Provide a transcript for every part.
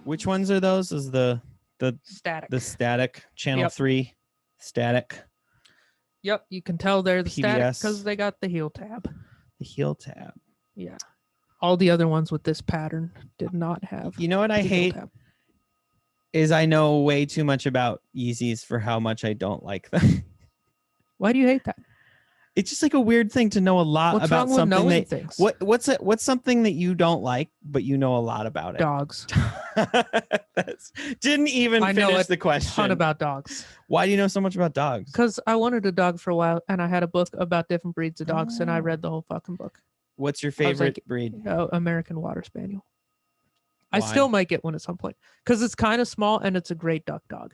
Which ones are those? Is the Static. the static channel Yep. 3 static Yep, you can tell they're the static PBS. because they got the heel tab. the heel tab? Yeah. All the other ones with this pattern did not have. You know what I the heel hate tab. is I know way too much about Yeezys for how much I don't like them. Why do you hate that? It's just like a weird thing to know a lot What's about wrong with something knowing that things? what's something that you don't like but you know a lot about it. Dogs. Didn't even I know finish a the question. ton about dogs. Why do you know so much about dogs? Because I wanted a dog for a while, and I had a book about different breeds of dogs, and I Oh. read the whole fucking book. What's your I was favorite like, breed? American Water Spaniel. I Why? still might get one at some point because it's kind of small and it's a great duck dog.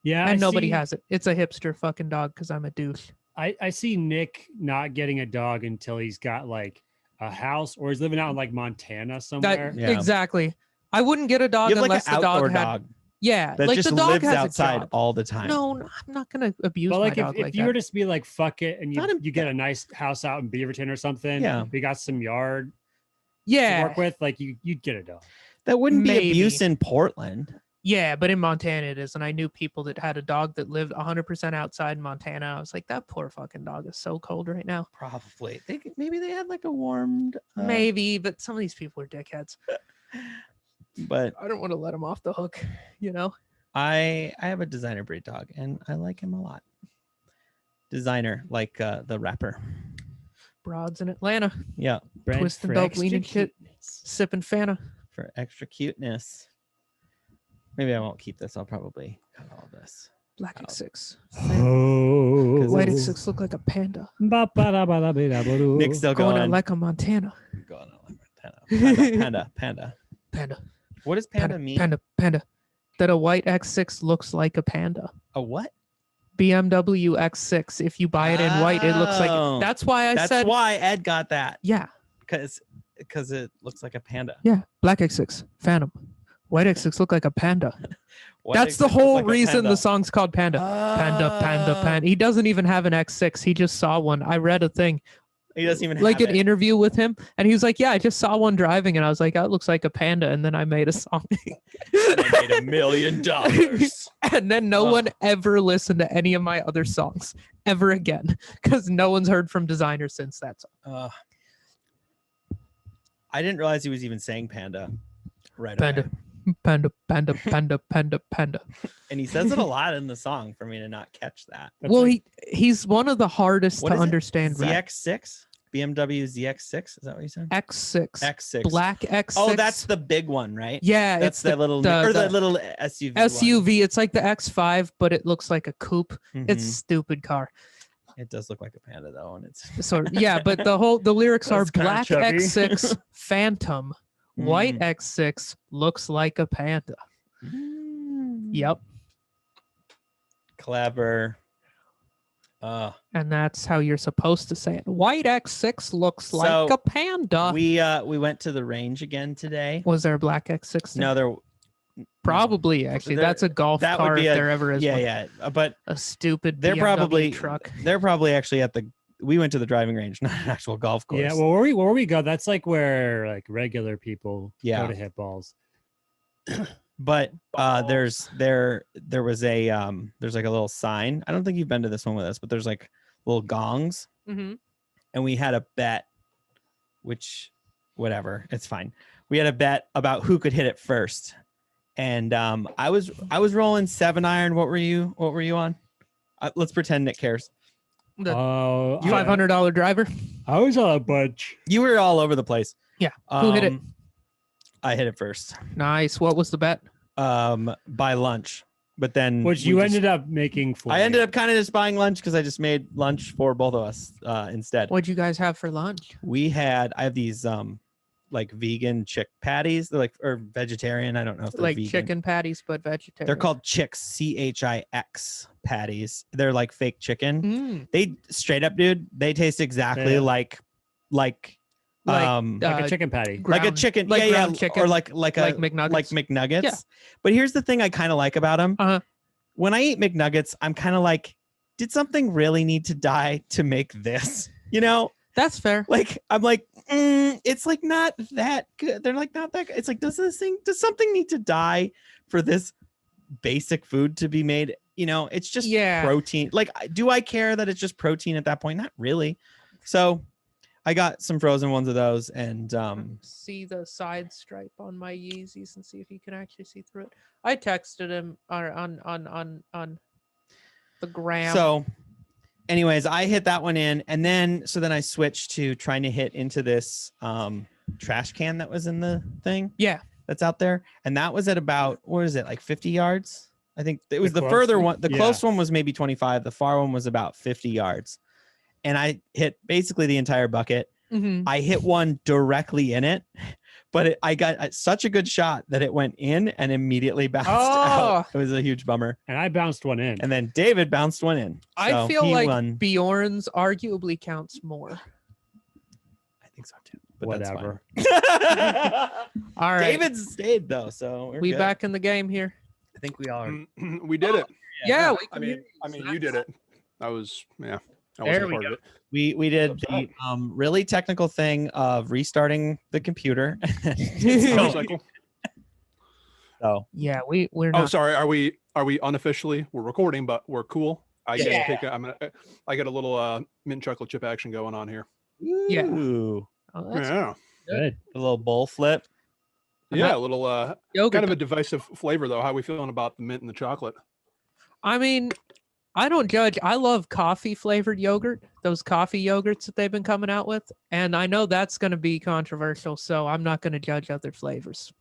Yeah, And nobody has it. It's a hipster fucking dog because I'm a douche. I see Nick not getting a dog until he's got like a house or he's living out in like Montana somewhere. Yeah. Exactly. I wouldn't get a dog You have like unless an the outdoor dog had. dog Yeah, that like just the dog lives has outside a job. all the time. No, I'm not gonna abuse But my like dog if like you that. were to be like fuck it and Not a- you get a nice house out in Beaverton or something, Yeah. we got some yard to Yeah, work with, like you'd get a dog. That wouldn't be Maybe. abuse in Portland. yeah, but in Montana it is, and I knew people that had a dog that lived 100% outside Montana. I was like, that poor fucking dog is so cold right now. Probably. Maybe they had like a warmed. Maybe, but some of these people are dickheads. But I don't want to let them off the hook, you know. I have a designer breed dog and I like him a lot. Designer, like the rapper. Broads in Atlanta, Yeah, Bred Twisting for dope, extra leaning shit. cuteness. sipping Fanta. for extra cuteness. Maybe I won't keep this. I'll probably cut all this. Black Oh. X6. Oh, White it's- X6 look like a panda. Nick's still Going going. to like a Montana. Going on like panda. Panda. What does panda mean? Panda. That a white X6 looks like a panda. A what? BMW X6. If you buy it in white, it looks like. Oh. That's why I That's said. why Ed got that. Yeah. Because it looks like a panda. Yeah. Black X6. Phantom. White X6 look like a panda. White That's the X6 looks whole like a reason panda. the song's called Panda. Panda. He doesn't even have an X6. He just saw one. I read a thing, He doesn't even like have an it. interview with him, and he was like, "Yeah, I just saw one driving," and I was like, "That looks like a panda," and then I made a song. I made $1 million. And then no one ever listened to any of my other songs ever again because no one's heard from Designer since that song. I didn't realize he was even saying panda. Right. Panda. Away. Panda. And he says it a lot in the song for me to not catch that. That's Well, like- he's one of the hardest What to is it? understand. rap. ZX6? BMW ZX6? Is that what you said? X6. X6. Black X6. Oh, that's the big one, right? yeah. That's it's the little the- or the the little SUV. one. SUV. It's like the X5, but it looks like a coupe. It's a Mhm. stupid car. It does look like a panda though, and it's So yeah, but the lyrics are That's kinda Black chubby. X6 Phantom, White Mm. X6 looks like a panda. Yep. Clever. And that's how you're supposed to say it. White X6 looks like So, a panda. we went to the range again today. Was there a Black X6 there? No, there Probably, actually. There- That's a golf that would car if be a- there ever is one. yeah, but A stupid they're BMW probably truck. They're probably actually at the. We went to the driving range, not an actual golf course. yeah, well, where we go, that's like where like regular people Yeah. go to hit balls. But there was a there's like a little sign. I don't think you've been to this one with us, but there's like little gongs, Mm-hmm. and we had a bet, which whatever, it's fine. We had a bet about who could hit it first, and I was rolling 7-iron. What were you on? Let's pretend Nick cares. The Oh, $500 driver. I was on a bunch. You were all over the place. Yeah. Who hit it? I hit it first. Nice. What was the bet? By lunch, but then Which you ended up making for I me. ended up kind of just buying lunch because I just made lunch for both of us instead. What'd you guys have for lunch? I have these like vegan chick patties. They're like or vegetarian. I don't know if they're Like vegan. chicken patties, but vegetarian. They're called Chix, CHIX patties. They're like fake chicken. Mm. They straight up, dude. They taste exactly Yeah. like Like, like a uh, chicken patty. like a ground- chicken, like yeah, ground chicken, or like McNuggets. like McNuggets. Yeah. But here's the thing I kind of like about them. Uh-huh. When I eat McNuggets, I'm kind of like, did something really need to die to make this? You know, That's fair. Like I'm like, it's like not that good. They're like not that good. It's like, does something need to die for this basic food to be made? It's just protein. Like, do I care that it's just protein at that point? Not really. So I got some frozen ones of those, and see the side stripe on my Yeezys and see if you can actually see through it. I texted him on the gram. So anyways, I hit that one in, and then I switched to trying to hit into this trash can that was in the thing. Yeah, that's out there, and that was at about, what is it, like 50 yards? I think it was the further one. The close one was maybe 25. The far one was about 50 yards, and I hit basically the entire bucket. Mm-hmm. I hit one directly in it, but I got such a good shot that it went in and immediately bounced out. It was a huge bummer. And I bounced one in. And then David bounced one in. I feel like Bjorn's arguably counts more. I think so too. But whatever. All right. David's stayed though, so we back in the game here. I think we are. We did it. Yeah. I mean, you did it. I wasn't part of it. We did the really technical thing of restarting the computer. So yeah, we're not. Oh, sorry. Are we unofficially? We're recording, but we're cool. I get a little mint chocolate chip action going on here. Yeah. Ooh. Oh, that's good. A little bowl flip. Yeah, a little yogurt. Kind of a divisive flavor though. How are we feeling about the mint and the chocolate? I mean, I don't judge. I love coffee flavored yogurt, those coffee yogurts that they've been coming out with. And I know that's going to be controversial, so I'm not going to judge other flavors.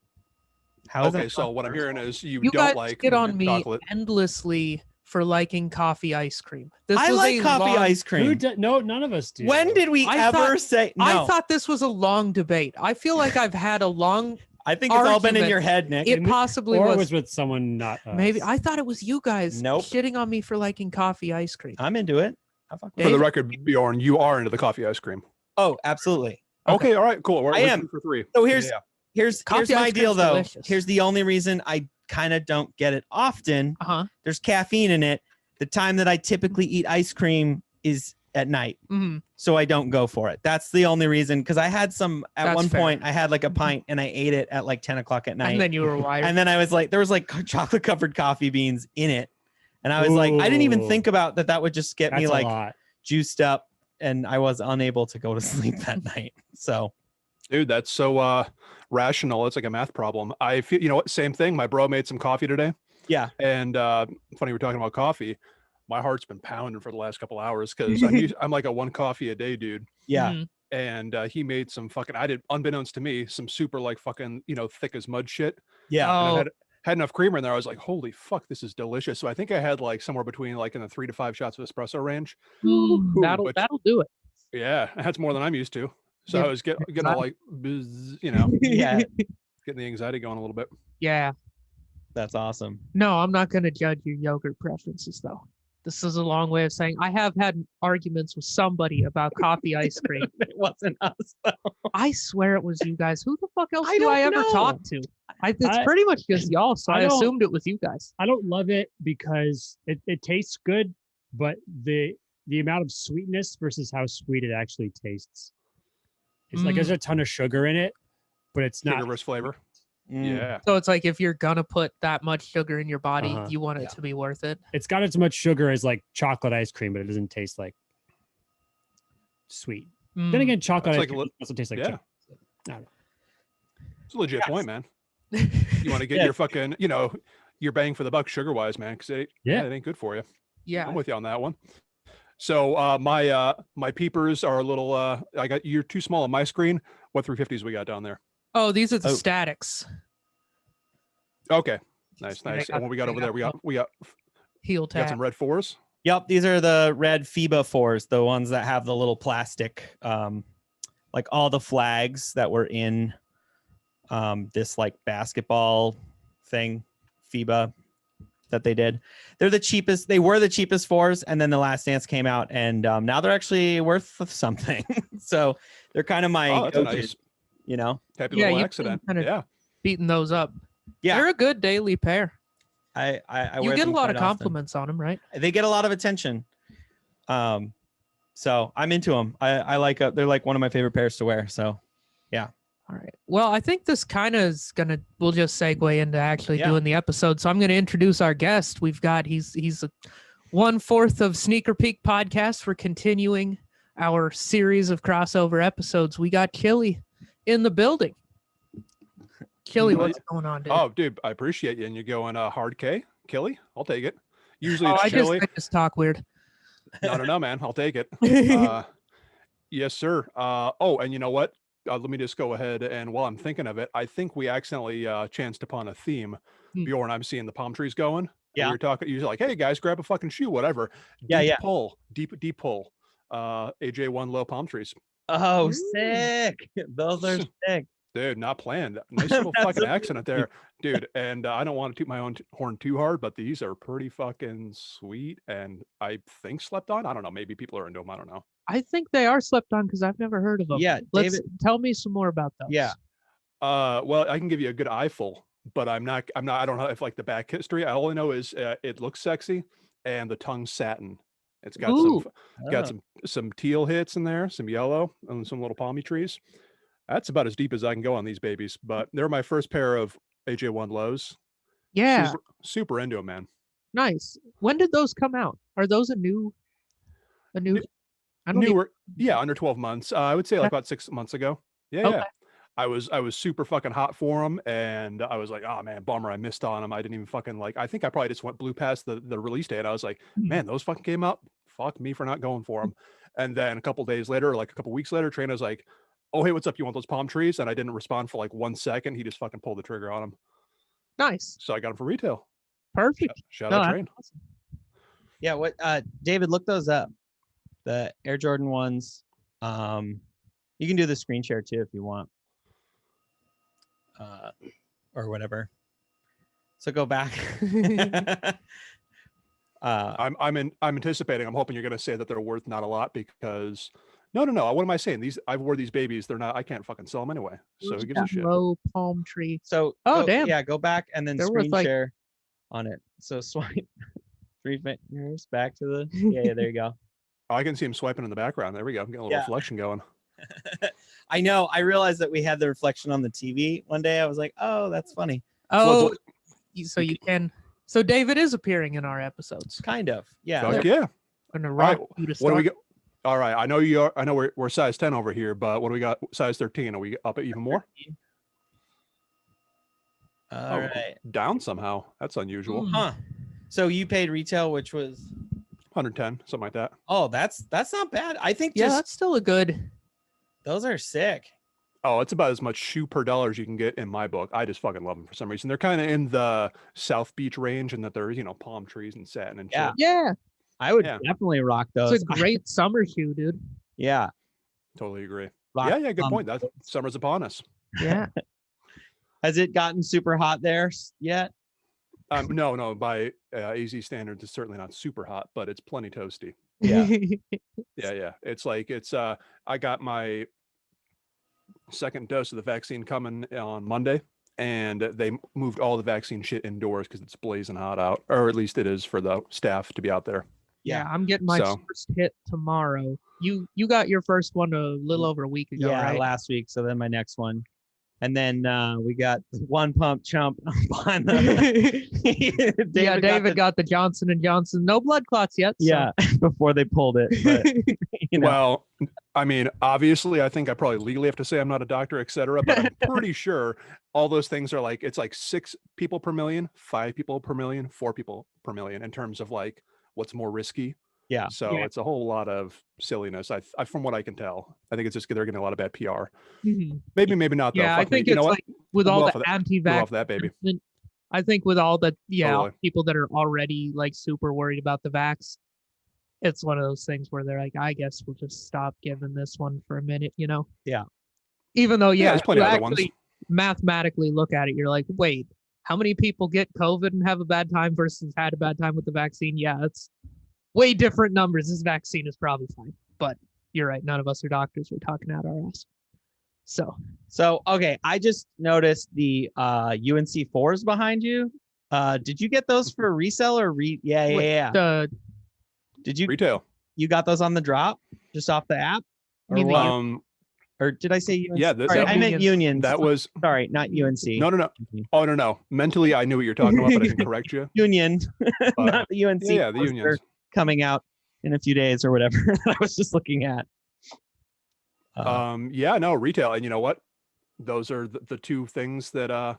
Okay, so what I'm hearing is you don't guys like get on me chocolate. Endlessly for liking coffee ice cream. I like coffee ice cream. No, none of us do. When did we ever say no? I thought this was a long debate. I feel like I've had a long I think it's all been in your head, Nick. It possibly or was. It was with someone not us. Maybe I thought it was you guys Nope. shitting on me for liking coffee ice cream. I'm into it. For the record, Bjorn, you are into the coffee ice cream. Oh, absolutely. Okay, all right, cool. I am for 3. So here's my deal though. Delicious. Here's the only reason I kind of don't get it often. There's caffeine in it. The time that I typically eat ice cream is at night. Mm-hmm. So I don't go for it. That's the only reason. Because I had some at That's one fair. point. I had like a pint and I ate it at like 10 o'clock at night. And then you were wired. And then I was like, there was like chocolate covered coffee beans in it. And I was like, I didn't even think about that. That would just get me like juiced up, and I was unable to go to sleep that night. So, dude, that's so rational. It's like a math problem. I feel, you know what? Same thing. My bro made some coffee today. Yeah. And funny, we're talking about coffee. My heart's been pounding for the last couple hours because I'm like a 1 coffee a day dude. Yeah. Mm-hmm. And he made some fucking, unbeknownst to me, some super like fucking, thick as mud shit. Yeah. Oh. And I had enough creamer in there. I was like, holy fuck, this is delicious. So I think I had like somewhere between like in the 3 to 5 shots of espresso range. That'll do it. Yeah. That's more than I'm used to. So I was getting all like, buzz, Yeah. getting the anxiety going a little bit. Yeah. That's awesome. No, I'm not going to judge your yogurt preferences though. This is a long way of saying I have had arguments with somebody about coffee ice cream. It wasn't us, though. I swear it was you guys. Who the fuck else I do I don't ever know. talk to? It's pretty much just y'all, so I assumed it was you guys. I don't love it because it tastes good, but the amount of sweetness versus how sweet it actually tastes. It's like there's a ton of sugar in it, but it's not Sugar versus flavor. Mm. Yeah. So it's like if you're gonna put that much sugar in your body, you want it to be worth it. It's got as much sugar as like chocolate ice cream, but it doesn't taste like sweet. Then again, chocolate ice cream also tastes like chocolate. It's a legit point, man. You want to get your fucking, your bang for the buck sugar wise, man, because it ain't good for you. Yeah, I'm with you on that one. So my peepers are a little you're too small on my screen. What 350s we got down there? Oh, these are the statics. Okay. Nice. And what we got over there? We got heel tap. Got some red 4s. Yep, these are the red FIBA 4s, the ones that have the little plastic, like all the flags that were in this like basketball thing, FIBA, that they did. They're the cheapest. They were the cheapest 4s, and then the Last Dance came out, and now they're actually worth something. So they're kind of my go-to, nice. Happy little accident. Beating those up. Yeah, they're a good daily pair. I you wear get a them lot of quite often. compliments on them, right? They get a lot of attention. So I'm into them. I like they're like one of my favorite pairs to wear. So All right. Well, I think this kind of is gonna. We'll just segue into actually Yeah. doing the episode. So I'm gonna introduce our guest. We've got he's a 1/4 of Sneaker Peek podcast. We're continuing our series of crossover episodes. We got Killy in the building. Killy, what's going on, dude? Oh, dude, I appreciate you. And you're going hard K, Killy. I'll take it. Usually Oh, it's chili. I just talk weird. No, man. I'll take it. Yes, sir. Oh, and you know what? Let me just go ahead and while I'm thinking of it, I think we accidentally chanced upon a theme. Bjorn, I'm seeing the palm trees going. Yeah. You're talking. You're like, hey guys, grab a fucking shoe, whatever. Yeah, Deep yeah. pull, deep pull. AJ1 low palm trees. Oh, Ooh. sick. Those are sick. Dude, not planned. Nice little fucking That's accident there, dude. And I don't want to toot my own horn too hard, but these are pretty fucking sweet. And I think slept on. I don't know. Maybe people are into them. I don't know. I think they are slept on because I've never heard of them. Yeah, Let's David- tell me some more about those. Yeah. Well, I can give you a good eyeful, but I don't know if like the back history. I only know is it looks sexy and the tongue's satin. It's got Ooh. got some teal hits in there, some yellow, and some little palmy trees. That's about as deep as I can go on these babies, but they're my first pair of AJ1 lows. Yeah. Super into them, man. Nice. When did those come out? Are those a new? I don't even- Newer, yeah, under 12 months. I would say like about 6 months ago. Yeah, Okay. yeah. I was super fucking hot for them, and I was like, oh man, bummer, I missed on them. I didn't even fucking like. I think I probably just blew past the release date. I was like, man, those fucking came out. Fuck me for not going for them. And then a couple days later, or like a couple weeks later, Trina was like, oh hey, what's up? You want those palm trees? And I didn't respond for like 1 second. He just fucking pulled the trigger on them. Nice. So I got them for retail. Perfect. Shout No, out that's Train. awesome. Yeah. What? David, look those up. The Air Jordan ones. You can do the screen share too if you want. Or whatever. So go back. I'm anticipating. I'm hoping you're going to say that they're worth not a lot because no. What am I saying? I've wore these babies. They're not. I can't fucking sell them anyway. So who gives a shit? Low palm tree. So Damn. Yeah, go back and then They're worth, screen like- share on it. So swipe 3 fingers back to the yeah, there you go. Oh, I can see him swiping in the background. There we go. I'm getting a little Yeah. reflection going. I know. I realized that we had the reflection on the TV one day. I was like, oh, that's funny. Oh, so you can. So David is appearing in our episodes. Kind of. Yeah. Fuck yeah. I'm gonna right, rock you to What do we start. get? All right. I know you are. I know we're size 10 over here, but what do we got? Size 13. Are we up even more? All right. Down somehow. That's unusual. Huh. So you paid retail, which was 110, something like that. oh, that's not bad. I think Yeah, just that's still a good. those are sick. Oh, it's about as much shoe per dollar as you can get in my book. I just fucking love them for some reason. They're kind of in the South Beach range, and that they're palm trees and satin and Yeah. shit. Yeah, I would Yeah. definitely rock those. it's a great summer shoe, dude. Yeah. Totally agree. Rock Yeah, good them. point. That summer's upon us. Yeah. Has it gotten super hot there yet? No, by AZ standards, it's certainly not super hot, but it's plenty toasty. Yeah. Yeah. I got my second dose of the vaccine coming on Monday, and they moved all the vaccine shit indoors because it's blazing hot out, or at least it is for the staff to be out there. Yeah, I'm getting my So- first hit tomorrow. You got your first one a little over a week ago, Yeah, right? last week. So then my next one. And then we got one pump chump behind the David got the Johnson and Johnson. No blood clots yet. So. yeah, before they pulled it. But, Well, I mean, obviously, I think I probably legally have to say I'm not a doctor, et cetera, but I'm pretty sure all those things are like, it's like 6 people per million, 5 people per million, 4 people per million in terms of like what's more risky. Yeah. So Yeah. it's a whole lot of silliness. I from what I can tell, I think it's just they're getting a lot of bad PR. Mhm. Maybe not though. Yeah, I Fuck me. think You it's know what? like with We'll all go the off of Go anti-vax. off that baby. I think with all the Totally. people that are already like super worried about the vax, it's one of those things where they're like, I guess we'll just stop giving this one for a minute, Yeah. Even though, there's plenty you of other ones. actually mathematically look at it, you're like, wait, how many people get COVID and have a bad time versus had a bad time with the vaccine? Yeah, it's way different numbers. This vaccine is probably fine, but you're right. None of us are doctors. We're talking out our ass. So okay, I just noticed the UNC 4s behind you. Did you get those for resale or yeah. the Did you Retail. You got those on the drop, just off the app, or mean the what? Or did I say UNC? Yeah, Sorry, I meant Unions. unions. that was Sorry, not UNC. no. Oh no. Mentally, I knew what you're talking about, but I didn't correct you. Union, not the UNC. Yeah, the poster unions. coming out in a few days or whatever that I was just looking at. Yeah, no, retail, and you know what? Those are the two things that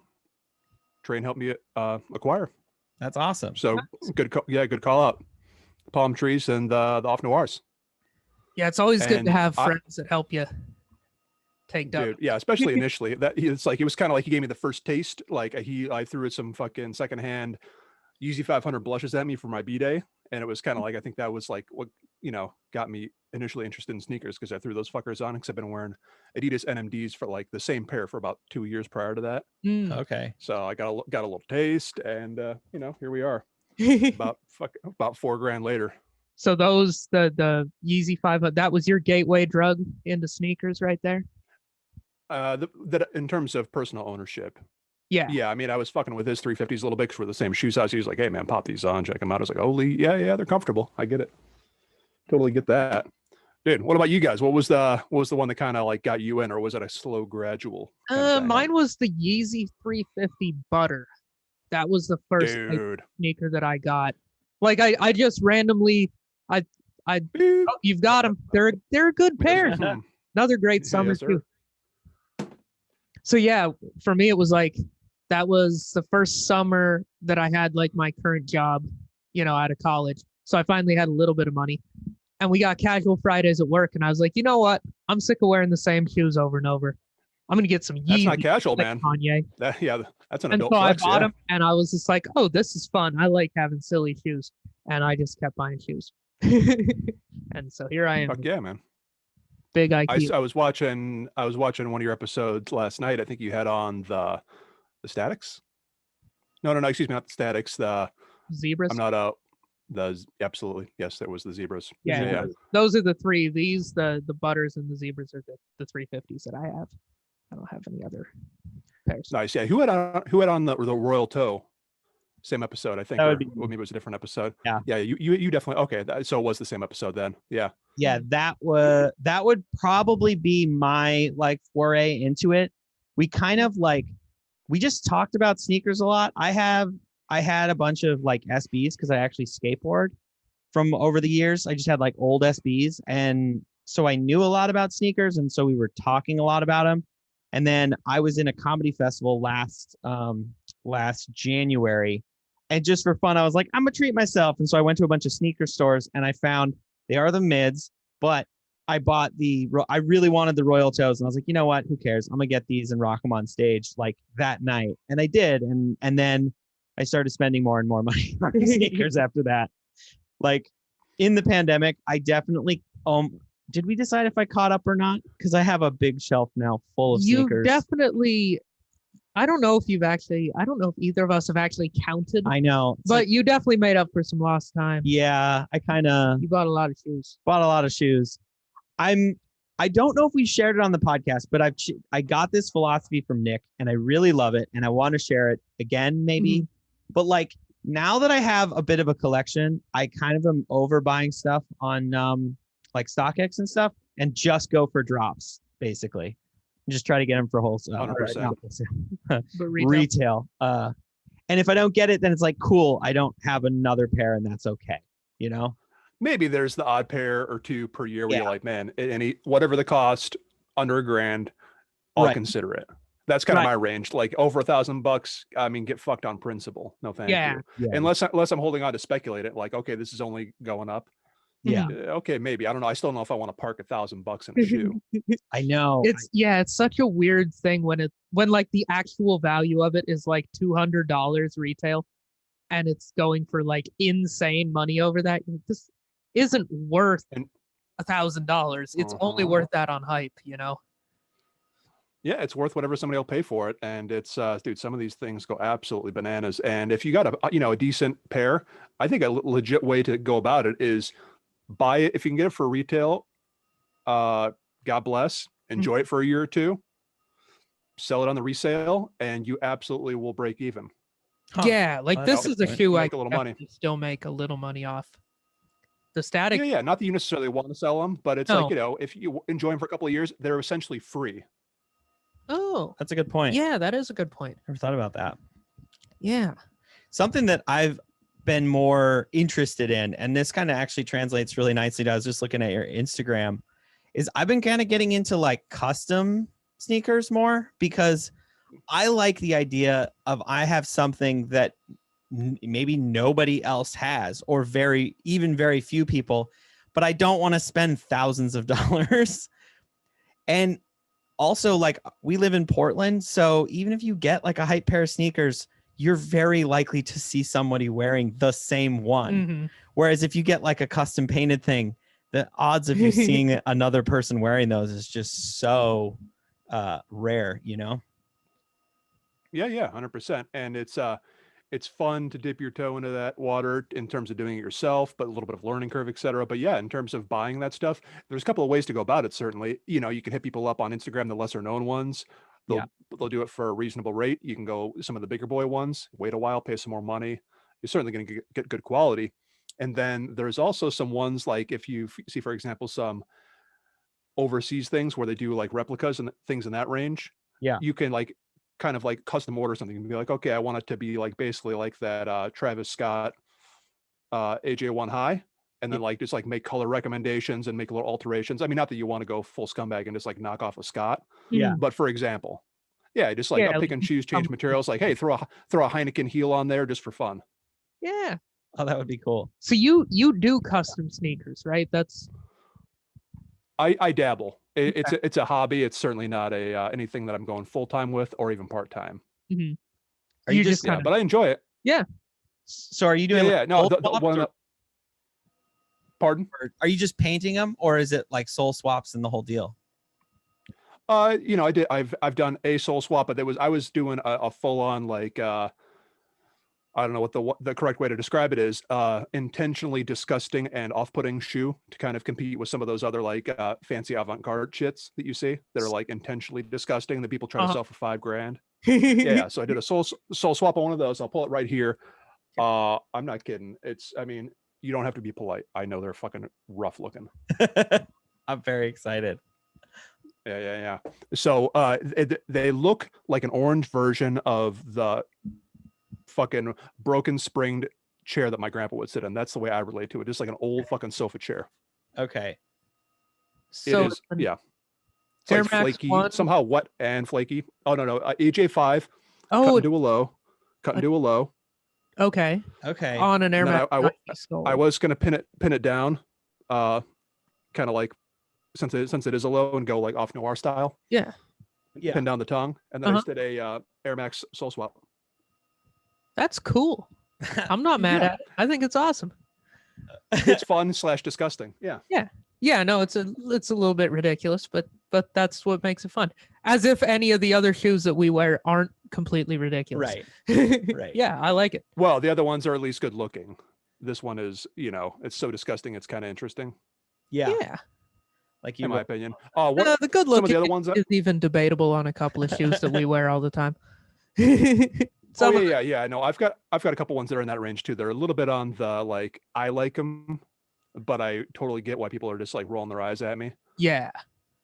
Train helped me acquire. That's awesome. So good call out. Palm trees and the off noirs. Yeah, it's always good to And have friends that help you take down. Dude, yeah, especially initially. It's like it was kind of like he gave me the first taste. Like I threw some fucking secondhand Yeezy 500 blushes at me for my B-day, and it was kind of like I think that was like what got me initially interested in sneakers, because I threw those fuckers on because I've been wearing Adidas NMDs for like the same pair for about 2 years prior to that. Okay. So I got a little taste, and here we are about $4,000 later. So those the Yeezy 500, that was your gateway drug into sneakers right there. That in terms of personal ownership. Yeah. Yeah, I mean, I was fucking with his 350s a little bit because we're the same shoe size. He was like, "Hey, man, pop these on, check them out." I was like, "Holy, yeah, they're comfortable. I get it, totally get that." Dude, what about you guys? What was the one that kind of like got you in, or was it a slow, gradual? kind of thing? Mine was the Yeezy 350 Butter. That was the first Dude, sneaker that I got. Like I just randomly, Beep. you've got them. They're a good pair. Hmm. Another great summer Yes, sir. shoe. So yeah, for me it was like that was the first summer that I had like my current job, out of college. So I finally had a little bit of money, and we got casual Fridays at work, and I was like, you know what? I'm sick of wearing the same shoes over and over. I'm gonna get some That's Yeezys not casual, like man. Kanye. That's an And adult so flex. I bought Yeah. them, and I was just like, oh, this is fun. I like having silly shoes, and I just kept buying shoes. And so here I am, Fuck yeah, man. big IQ. I was watching one of your episodes last night. I think you had on the Statics. No, excuse me, not the Statics. Zebras. I'm not absolutely, yes, there was the zebras. Yeah. Those are the three. These, the Butters and the Zebras are the 350s that I have. I don't have any other pairs. Nice. Yeah. Who had on the Royal Toe? Same episode, I think. That Or would be maybe it was a different episode. Yeah. Yeah. You definitely. Okay. So it was the same episode then. Yeah. Yeah, that would probably be my like foray into it. We kind of we just talked about sneakers a lot. I had a bunch of like SBs because I actually skateboard from over the years. I just had like old SBs, and so I knew a lot about sneakers, and so we were talking a lot about them. And then I was in a comedy festival last January, and just for fun, I was like, I'm gonna treat myself. And so I went to a bunch of sneaker stores, and I found they are the mids, but I bought I really wanted the Royal Toes, and I was like, you know what? Who cares? I'm gonna get these and rock them on stage like that night. And I did. And then I started spending more and more money on sneakers after that. Like in the pandemic, I definitely, did we decide if I caught up or not? Because I have a big shelf now full of You sneakers. definitely, I don't know if either of us have actually counted, I know. It's but like, you definitely made up for some lost time. yeah, I kind of You bought a lot of shoes. bought a lot of shoes. I don't know if we shared it on the podcast, but I got this philosophy from Nick, and I really love it, and I want to share it again, maybe. Mm-hmm. But like now that I have a bit of a collection, I kind of am overbuying stuff on like StockX and stuff, and just go for drops basically. Just try to get them for wholesale. 100%. Not wholesale. But retail. Retail. And if I don't get it, then it's like, cool, I don't have another pair, and that's okay. Maybe there's the odd pair or two per year where Yeah. you're like, man, whatever the cost, under $1,000, I'll Right. consider it. That's kind of Right. my range. Like over $1,000, I mean, get fucked on principle. No, thank Yeah. you. Yeah. Unless I'm holding on to speculate it, like, okay, this is only going up. Yeah. Okay, maybe. I don't know. I still don't know if I want to park $1,000 in a shoe. I know. It's such a weird thing when like the actual value of it is like $200 retail, and it's going for like insane money over that. This isn't worth And- $1,000. It's only Uh-huh. worth that on hype, Yeah, it's worth whatever somebody will pay for it. And it's dude, some of these things go absolutely bananas. And if you got a decent pair, I think a legit way to go about it is buy it. If you can get it for retail, God bless, enjoy it for a year or two, sell it on the resale, and you absolutely will break even. Huh. Yeah, like Well, this that's is a good. shoe I Make a little money. can still make a little money off. The static. Yeah, not that you necessarily want to sell them, but it's No. like, you know, if you enjoy them for a couple of years, they're essentially free. Oh, That's a good point. yeah, that is a good point. Never thought about that. Yeah. Something that I've been more interested in, and this kind of actually translates really nicely to, I was just looking at your Instagram, is I've been kind of getting into like custom sneakers more, because I like the idea of I have something that maybe nobody else has, or very few people, but I don't want to spend thousands of dollars. And also, like, we live in Portland, so even if you get like a hype pair of sneakers, you're very likely to see somebody wearing the same one. Mhm. Whereas if you get like a custom painted thing, the odds of you seeing another person wearing those is just so rare, you know? Yeah, 100%. And it's fun to dip your toe into that water in terms of doing it yourself, but a little bit of learning curve, etc. But yeah, in terms of buying that stuff, there's a couple of ways to go about it. Certainly, you know, you can hit people up on Instagram, the lesser known ones. They'll Yeah. they'll do it for a reasonable rate. You can go some of the bigger boy ones, wait a while, pay some more money. You're certainly going to get good quality. And then there's also some ones like if you see, for example, some overseas things where they do like replicas and things in that range. Yeah. You can like kind of like custom order something and be like, okay, I want it to be like basically like that Travis Scott AJ1 high, and then like just like make color recommendations and make little alterations. I mean, not that you want to go full scumbag and just like knock off a Scott, Yeah. but for example, yeah, just like Yeah, I'll pick and choose, change materials. Like, hey, throw a Heineken heel on there just for fun. Yeah. Oh, that would be cool. So you do custom sneakers, right? That's I dabble. It's a hobby. It's certainly not a anything that I'm going full time with or even part time. mhm. Are you You just just Yeah, kind of but I enjoy it. So are you doing Yeah, like no, soul the swaps, one. or Pardon? are you just painting them, or is it like soul swaps and the whole deal? You know, I've done a soul swap, but I was doing a full on like I don't know what the correct way to describe it is, intentionally disgusting and off-putting shoe to kind of compete with some of those other like fancy avant-garde shits that you see that are like intentionally disgusting that people try to sell for $5,000. Yeah, so I did a soul swap on one of those. I'll pull it right here. I'm not kidding. I mean, you don't have to be polite. I know they're fucking rough looking. I'm very excited. Yeah. So they look like an orange version of the fucking broken springed chair that my grandpa would sit in. That's the way I relate to it. Just like an old fucking sofa chair. Okay. so It is, yeah. It's Air like Max flaky, 1? somehow wet and flaky. Oh no, AJ5 cut Oh, into a low, okay. Okay. On an Air And then Max 90 sole. I was gonna pin it down, kind of like since it is a low and go like off noir style. Yeah. Yeah. Pin down the tongue, and then I just did a Air Max soul swap. That's cool. I'm not mad Yeah. at it. I think it's awesome. It's fun / disgusting. Yeah. Yeah, no, it's a little bit ridiculous, but that's what makes it fun. As if any of the other shoes that we wear aren't completely ridiculous. Right. Right. Yeah, I like it. Well, the other ones are at least good looking. This one is, you know, it's so disgusting. It's kind of interesting, Yeah. Yeah. Like you in my were- opinion. What The good some of looking the other ones? is even debatable on a couple of shoes that we wear all the time. Oh Some of yeah. I know. I've got a couple ones that are in that range too. They're a little bit on the like I like them, but I totally get why people are just like rolling their eyes at me. yeah.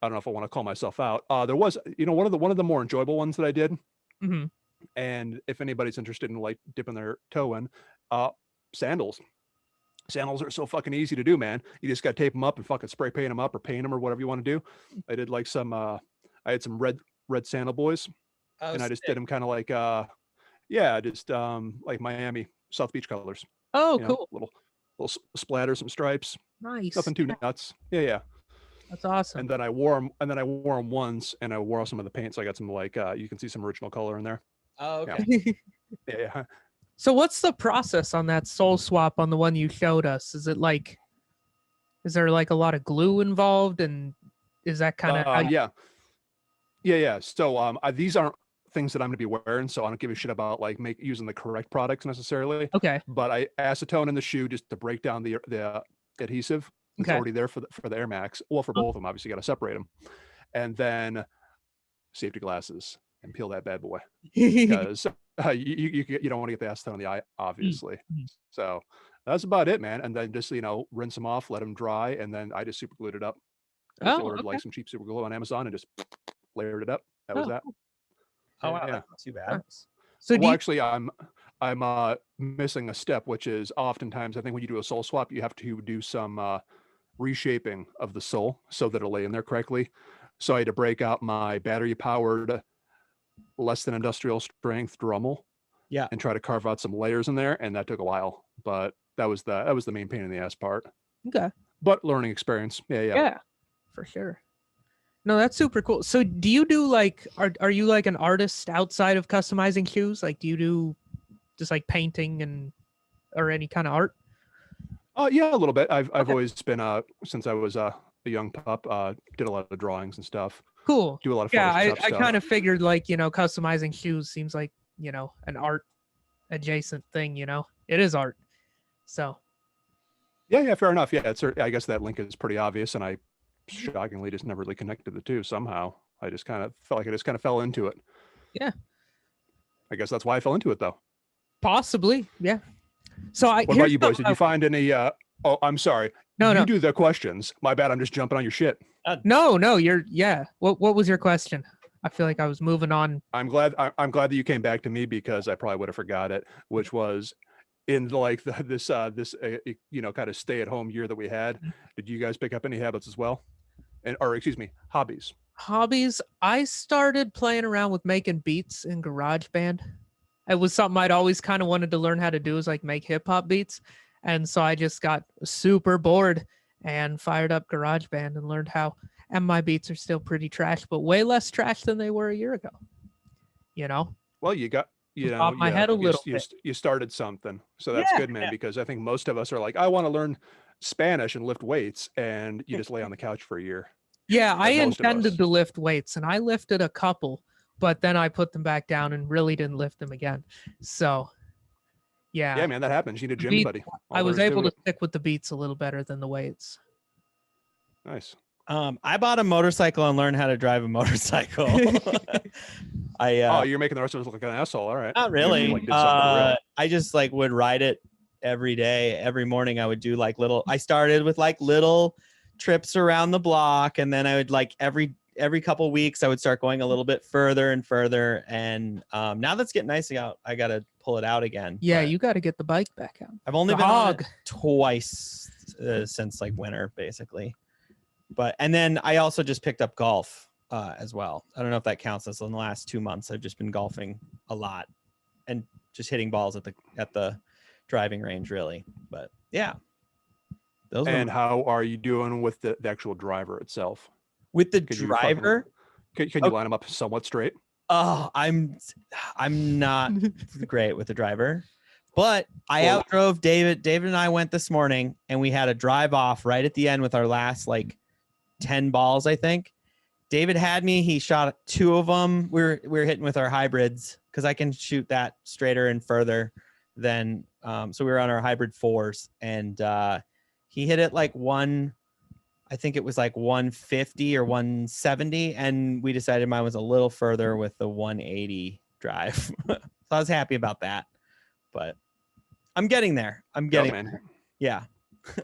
I don't know if I want to call myself out. There was, you know, one of the more enjoyable ones that I did, hmm and if anybody's interested in like dipping their toe in, sandals. Sandals are so fucking easy to do, man. You just got to tape them up and fucking spray paint them up or paint them or whatever you want to do. I did like some. I had some red sandal boys, Oh, and I just sick. did them kind of like just like Miami South Beach colors. Oh, You know, cool. little splatter, some stripes, Nice. nothing too nuts. Yeah. That's awesome. And then I wore them once, and I wore some of the paint, so I got some like you can see some original color in there. Oh, Yeah. okay. Yeah. So what's the process on that soul swap on the one you showed us? Is there like a lot of glue involved, and is that kind of Yeah. So these aren't things that I'm gonna be wearing, so I don't give a shit about like using the correct products necessarily. okay? But I acetone in the shoe just to break down the adhesive that's Okay. already there for the Air Max. Well, for both of them, obviously, you got to separate them, and then safety glasses and peel that bad boy because you don't want to get the acetone in the eye, obviously. Mhm. So That's about it, man. And then just, rinse them off, let them dry, and then I just super glued it up. I just Oh, ordered okay. like some cheap super glue on Amazon and just layered it up. That was Oh, that. cool. Oh wow, Yeah. that's not too bad. Nice. So do Well, you, actually, I'm missing a step, which is oftentimes I think when you do a sole swap, you have to do some reshaping of the sole so that it'll lay in there correctly. So I had to break out my battery powered, less than industrial strength Dremel Yeah. and try to carve out some layers in there, and that took a while. But that was the main pain in the ass part. okay. But learning experience. Yeah. Yeah, for sure. No, that's super cool. So do you do like are you like an artist outside of customizing shoes? Like do you do just like painting and or any kind of art? Yeah, a little bit. I've Okay. always been since I was a young pup, did a lot of drawings and stuff. Cool. Do a lot of Yeah, Photoshop I stuff. kind of figured like, customizing shoes seems like, an art adjacent thing, It is art. So, Yeah, fair enough. Yeah, I guess that link is pretty obvious, and I shockingly just never really connected the two somehow. I just kind of felt like I just kind of fell into it. Yeah. I guess that's why I fell into it, though. possibly, yeah. So What about here's you boys? something Did you find any? Oh, I'm sorry. No, you no. do the questions. My bad. I'm just jumping on your shit. No, yeah. What was your question? I feel like I was moving on. I'm glad that you came back to me because I probably would have forgot it, which was in like this kind of stay at home year that we had. Did you guys pick up any habits as well? Or excuse me, hobbies? Hobbies, I started playing around with making beats in GarageBand. It was something I'd always kind of wanted to learn how to do, is like make hip hop beats. And so I just got super bored and fired up GarageBand and learned how. And my beats are still pretty trash, but way less trash than they were a year ago. Well, you got Bob my head a little bit. you started something, so that's Yeah, good, man. Because I think most of us are like, I want to learn Spanish and lift weights, and you just lay on the couch for a year. Yeah, I most of us. intended to lift weights, and I lifted a couple, but then I put them back down and really didn't lift them again. So, Yeah, man, that happens. You need a gym beats- buddy. All I was there is able to it. stick with the beats a little better than the weights. Nice. I bought a motorcycle and learned how to drive a motorcycle. Oh, you're making the rest of us look like an asshole. All right. Not You really. actually, like, did something for real. I just like would ride it every day. Every morning I would do like I started with like little trips around the block, and then I would like every couple weeks I would start going a little bit further and further. And now that's getting nice out, I got to pull it out again. Yeah, but you got to get the bike back out. I've only The been on hog. it twice since like winter, basically. And then I also just picked up golf as well. I don't know if that counts. As in the last 2 months, I've just been golfing a lot and just hitting balls at the driving range, really. But yeah, those. And how are you doing with the actual driver itself? With the Can you driver? Can you line them up somewhat straight? Oh, I'm not great with the driver, but I Well- outdrove David. David and I went this morning, and we had a drive off right at the end with our last like 10 balls, I think. David had me. He shot 2 of them. We were hitting with our hybrids because I can shoot that straighter and further than. So we were on our hybrid 4s, and he hit it like I think it was like 150 or 170, and we decided mine was a little further with the 180 drive. So I was happy about that, but I'm getting there. Man. Yeah.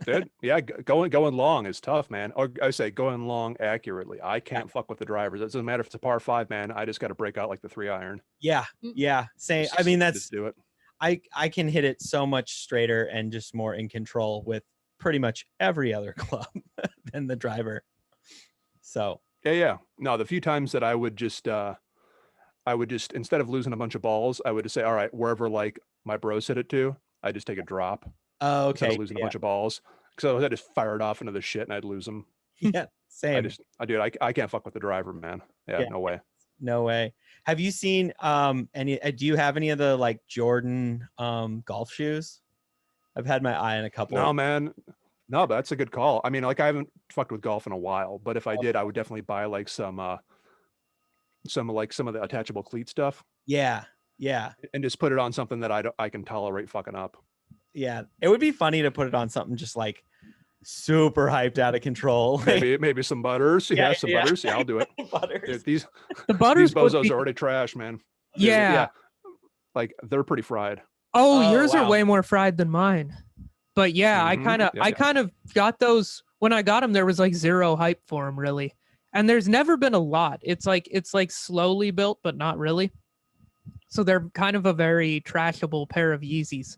Dude, yeah, going long is tough, man. Or I say going long accurately. I can't fuck with the drivers. It doesn't matter if it's a par 5, man. I just got to break out like the 3-iron. Yeah. Same. I mean, Just do it. I can hit it so much straighter and just more in control with pretty much every other club than the driver. So Yeah. No, the few times that I would just instead of losing a bunch of balls, I would just say, all right, wherever like my bros hit it to, I just take a drop. Instead okay. of losing a bunch of balls, because I just fire it off into the shit and I'd lose them. Yeah. Same. I can't fuck with the driver, man. Yeah. No way. No way. Have you seen any? Do you have any of the like Jordan golf shoes? I've had my eye on a couple. No, man. No, but that's a good call. I mean, like I haven't fucked with golf in a while, but if I did, I would definitely buy like some of the attachable cleat stuff. Yeah. And just put it on something that I can tolerate fucking up. Yeah. It would be funny to put it on something just like super hyped out of control. Maybe some butters. Yeah, some yeah. butters. Yeah, I'll do it. Butters. Dude, The butters these would bozos be- are already trash, man. Yeah. Like they're pretty fried. Oh, Oh, yours are wow. way more fried than mine. But yeah, I Mhm. kind of got those when I got them. There was like zero hype for them really, and there's never been a lot. It's like slowly built, but not really. So they're kind of a very trashable pair of Yeezys.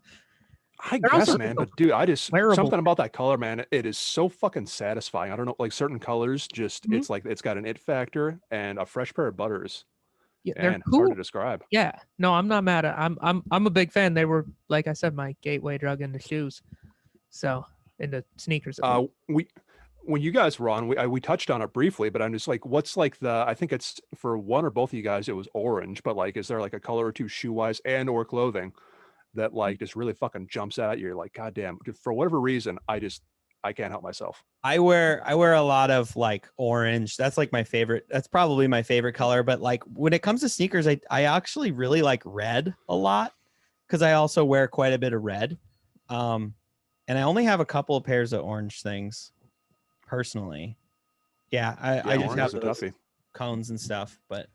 I They're guess, also man, but dude, I just wearable. something about that color, man. It is so fucking satisfying. I don't know, like certain colors, just Mhm. it's like it's got an it factor and a fresh pair of butters. Yeah, they're Man, it's hard cool. to describe. Yeah, no, I'm not mad at. I'm a big fan. They were, like I said, my gateway drug into shoes, so into sneakers. At least. We when you guys were on, we touched on it briefly, but I'm just like, what's like the? I think it's for one or both of you guys, it was orange, but like, is there like a color or two shoe wise and or clothing that like just really fucking jumps out at you? You're like, God damn, for whatever reason, I can't help myself. I wear a lot of like orange. That's like my favorite. That's probably my favorite color. But like when it comes to sneakers, I actually really like red a lot because I also wear quite a bit of red. And I only have a couple of pairs of orange things personally. Yeah, I just orange have is a those toughie. cones and stuff. But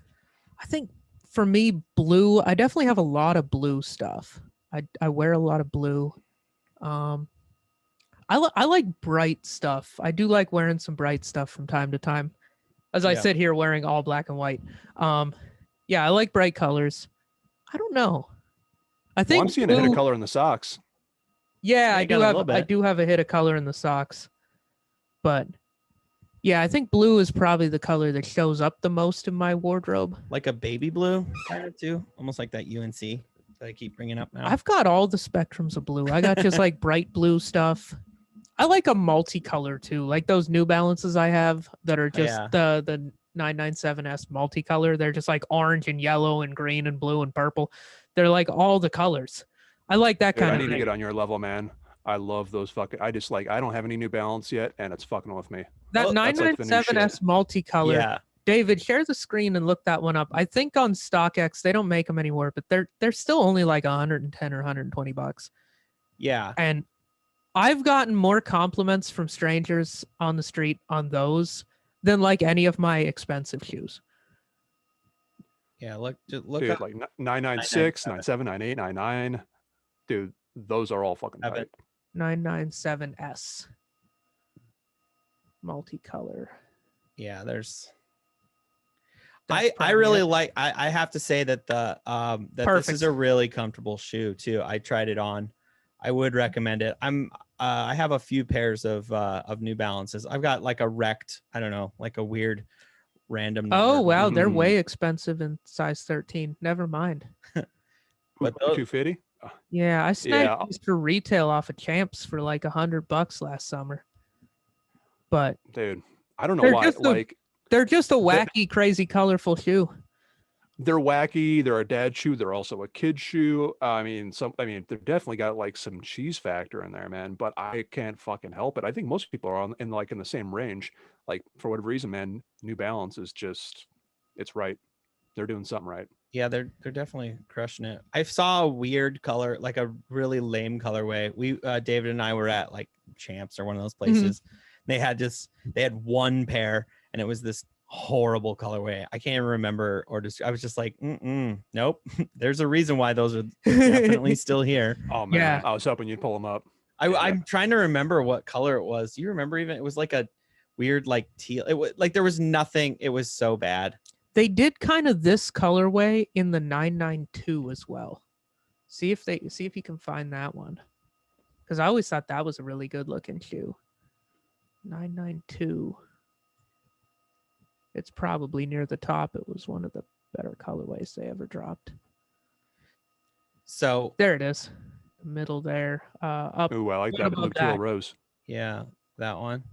I think for me, blue. I definitely have a lot of blue stuff. I wear a lot of blue. I like bright stuff. I do like wearing some bright stuff from time to time. As I Yeah. sit here wearing all black and white. Yeah, I like bright colors. I don't know. I Well, think I'm seeing a hit blue- of color in the socks. Yeah, Yeah, I you got a little bit. do have a hit of color in the socks. But yeah, I think blue is probably the color that shows up the most in my wardrobe. like a baby blue kind of too, almost like that UNC that I keep bringing up now. I've got all the spectrums of blue. I got just like bright blue stuff. I like a multicolor too, like those New Balances I have that are just Yeah. the 997S multicolor. They're just like orange and yellow and green and blue and purple. They're like all the colors. I like that Dude, kind I of need to thing. get on your level, man. I love those fucking. I just like. I don't have any New Balance yet, and it's fucking with me. That That's like the new shit. 997S multicolor. Yeah. David, share the screen and look that one up. I think on StockX they don't make them anymore, but they're still only like 110 or 120 bucks. Yeah. And I've gotten more compliments from strangers on the street on those than like any of my expensive shoes. Yeah. Look Dude, up like 996, 97, 98, 99. Dude, those are all fucking tight. 997S multicolor. Yeah, there's That's I probably really it. like I have to say that the that this is Perfect. a really comfortable shoe too. I tried it on. I would recommend it. I have a few pairs of New Balances. I've got like a wrecked, I don't know, like a weird random number. Oh wow, they're Mhm. way expensive in size 13. Never mind. But those- 250. Yeah, I snagged Yeah. these for retail off of Champs for like $100 last summer. But Dude, I don't know They're why. just a- Like, they're just a wacky, crazy, colorful shoe. they're wacky. They're a dad shoe. They're also a kid shoe. I mean, they've definitely got like some cheese factor in there, man. But I can't fucking help it. I think most people are in the same range. Like for whatever reason, man, New Balance is just, it's right. They're doing something right. yeah, they're definitely crushing it. I saw a weird color, like a really lame colorway. We David and I were at like Champs or one of those places. They had one pair and it was this horrible colorway. I can't even remember or just I was just like, nope. There's a reason why those are definitely still here. Oh man, Yeah. I was hoping you'd pull them up. I'm trying to remember what color it was. Do you remember even? It was like a weird like teal. It was like there was nothing. It was so bad. They did kind of this colorway in the 992 as well. See if you can find that one. Because I always thought that was a really good looking shoe. 992. It's probably near the top. It was one of the better colorways they ever dropped. So There it is. Middle there. Up. Ooh, I like What that about blue teal that? rose. yeah, that one.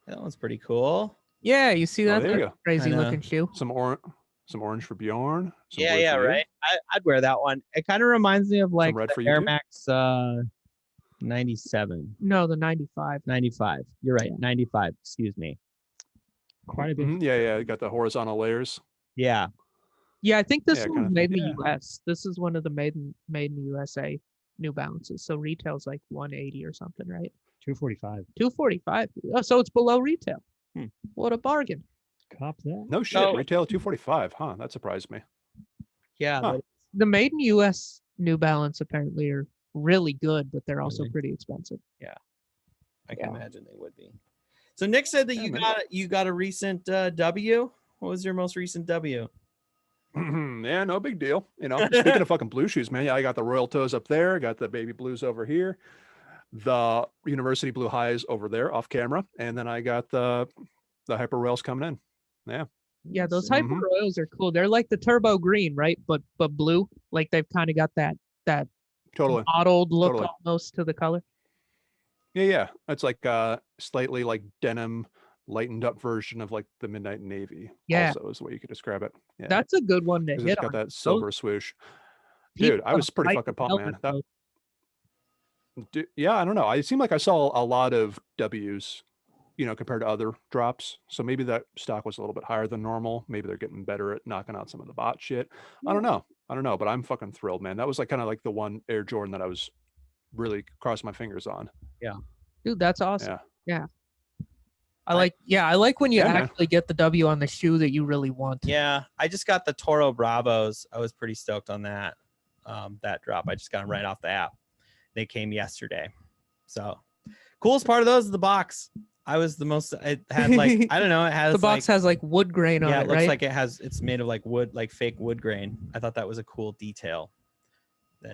That one's pretty cool. Yeah, you see that? there you That's go. a crazy Kinda- looking shoe. Some orange for Bjorn. Some Yeah, blue yeah, for you. right. I'd wear that one. It kind of reminds me of like red the for you Air too? Max 97, No, the 95. 95. You're right, 95. Excuse me. Quite a bit. Mhm, yeah, you got the horizontal layers. Yeah, Yeah, I think this Yeah, one kinda was made in think- the US. This is one of the made in the USA New Balances. So retail's like 180 or something, right? 245. 245. Oh, so it's below retail. Hmm. What a bargain. Cop that. No shit. So- Retail 245. Huh? That surprised me. yeah. Huh. But The made in US New Balance apparently are really good, but they're also Really? pretty expensive. I can Yeah. imagine they would be. So Nick said that Yeah, you man. got a recent W. What was your most recent W? Yeah, no big deal. You know, speaking of fucking blue shoes, man, yeah, I got the Royal Toes up there, got the baby blues over here, the University Blue Highs over there off camera, and then I got the Hyper Rails coming in. Yeah. Yeah, those Hyper Mhm. Royals are cool. They're like the turbo green, right? But blue. Like they've kind of got that Totally. mottled look Totally. almost to the color. Yeah. It's like slightly like denim lightened up version of like the Midnight Navy. Yeah. Also is the way you could describe it. Yeah. That's a good one to Because it's hit got on. that silver swoosh. People Dude, I was pretty like fucking the pumped, man. velvet, though. Yeah, I don't know. It seemed like I saw a lot of W's, you know, compared to other drops. So maybe that stock was a little bit higher than normal. Maybe they're getting better at knocking out some of the bot shit. I don't know. But I'm fucking thrilled, man. That was like kind of like the one Air Jordan that I was really crossing my fingers on. Dude, that's awesome. Yeah. I like when you Yeah, man. actually get the W on the shoe that you really want. Yeah, I just got the Toro Bravos. I was pretty stoked on that. That drop. I just got them right off the app. They came yesterday. So coolest part of those is the box. I was the most. It had like I don't know. It has The box has like wood grain on yeah. it, It looks right? like it's made of like wood, like fake wood grain. I thought that was a cool detail.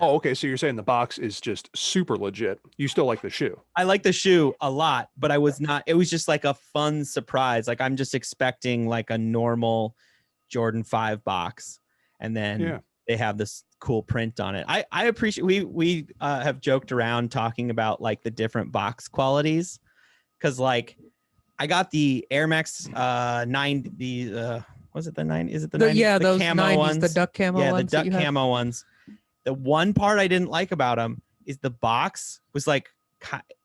Oh, okay. So you're saying the box is just super legit. You still like the shoe? I like the shoe a lot, but I was not. It was just like a fun surprise. Like I'm just expecting like a normal Jordan 5 box, and then Yeah. they have this cool print on it. I appreciate. We have joked around talking about like the different box qualities, because like I got the Air Max 9. Was it the 9? Is it the 9? Yeah, the those camo 90s, ones. the duck camo Yeah, ones. the that duck you have. camo ones. The one part I didn't like about them is the box was like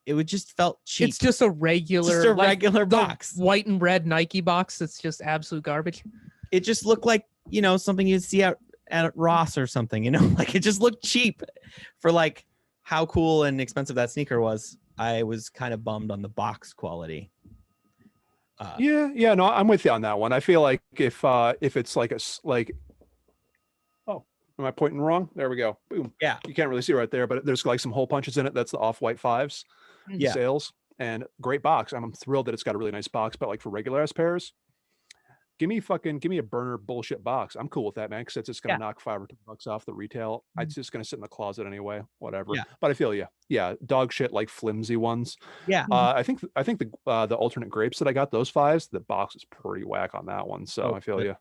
it would just felt cheap. It's just a regular, just a like, regular the box. white and red Nike box. That's just absolute garbage. It just looked like, you know, something you'd see at Ross or something, you know, like it just looked cheap for like how cool and expensive that sneaker was. I was kind of bummed on the box quality. Yeah, no, I'm with you on that one. I feel like if it's like oh, am I pointing wrong? There we go. Boom. Yeah. You can't really see right there, but there's like some hole punches in it. That's the off-white 5s Yeah. sales, and great box. I'm thrilled that it's got a really nice box, but like for regular ass pairs, give me a burner bullshit box. I'm cool with that, man, because it's just gonna knock $5 or $10 off the retail. It's just gonna sit in the closet anyway, whatever. Yeah. But I feel yeah, dog shit like flimsy ones. Yeah. I think the alternate grapes that I got, those 5s, the box is pretty whack on that one. So Oh, I feel good. you.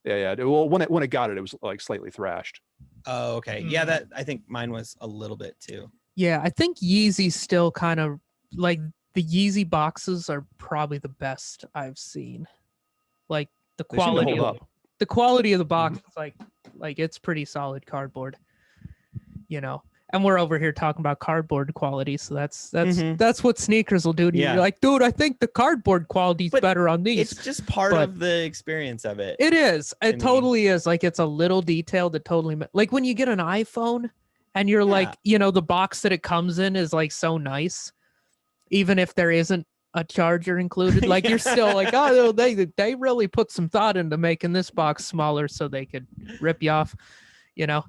Yeah. Well, when it got it was like slightly thrashed. Oh, okay. Yeah, that I think mine was a little bit too. Yeah, I think Yeezy's still kind of like the Yeezy boxes are probably the best I've seen. Like the They seem to quality hold of up. the quality of the box is like it's pretty solid cardboard, you know. And we're over here talking about cardboard quality, so that's what sneakers will do to you. Yeah. You're like, dude, I think the cardboard quality's But better on these. It's just part but- of the experience of it. It is. I It mean- totally is. Like it's a little detail that totally like when you get an iPhone and you're Yeah. like, you know, the box that it comes in is like so nice, even if there isn't a charger included. Like you're still like, oh, they really put some thought into making this box smaller so they could rip you off, you know.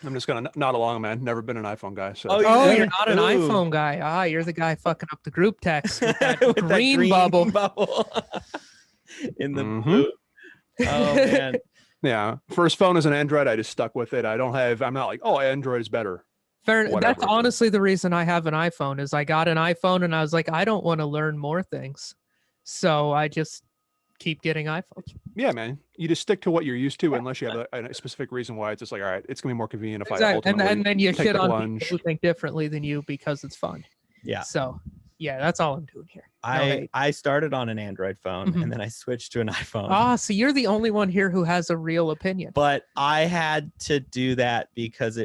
I'm just gonna nod along, man. Never been an iPhone guy. So Oh, Oh, Yeah. you're not an Ooh. iPhone guy. Ah, you're the guy fucking up the group text with that With that green bubble. in the Mhm. blue. Oh man. yeah. First phone is an Android. I just stuck with it. I'm not like, oh, Android is better. Fair. Whatever, That's but- honestly the reason I have an iPhone is I got an iPhone and I was like, I don't want to learn more things. So I just keep getting iPhones. Yeah, man. You just stick to what you're used to, unless you have a specific reason why. It's just like, all right, it's gonna be more convenient if I Exactly. ultimately And then you take shit the on plunge. people who think differently than you because it's fun. Yeah. So yeah, that's all I'm doing here. No hate. I started on an Android phone Mhm. and then I switched to an iPhone. Ah, so you're the only one here who has a real opinion. But I had to do that because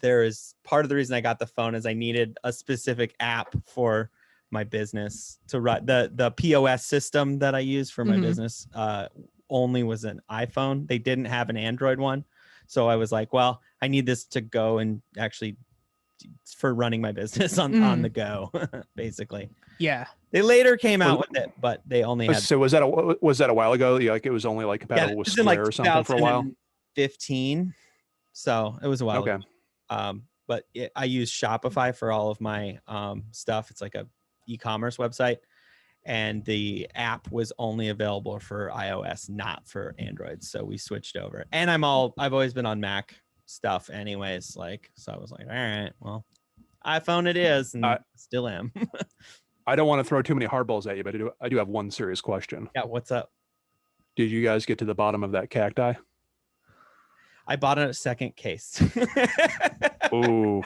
there is part of the reason I got the phone is I needed a specific app for my business to run the POS system that I use for my Mhm. business only was an iPhone. They didn't have an Android one. So I was like, well, I need this to go and actually for running my business on the go, basically. Yeah. They later came out with it, but they only had So was that a while ago? Yeah, like it was only like compatible with this is in, Square or something for a while. 2015. So it was a while Okay. ago. but I use Shopify for all of my stuff. It's like a e-commerce website, and the app was only available for iOS, not for Android. So we switched over. And I've always been on Mac stuff anyways. Like, so I was like, all right, well, iPhone it is, and still am. I don't want to throw too many hardballs at you, but I do have one serious question. Yeah, what's up? Did you guys get to the bottom of that cacti? I bought a second case. Ooh.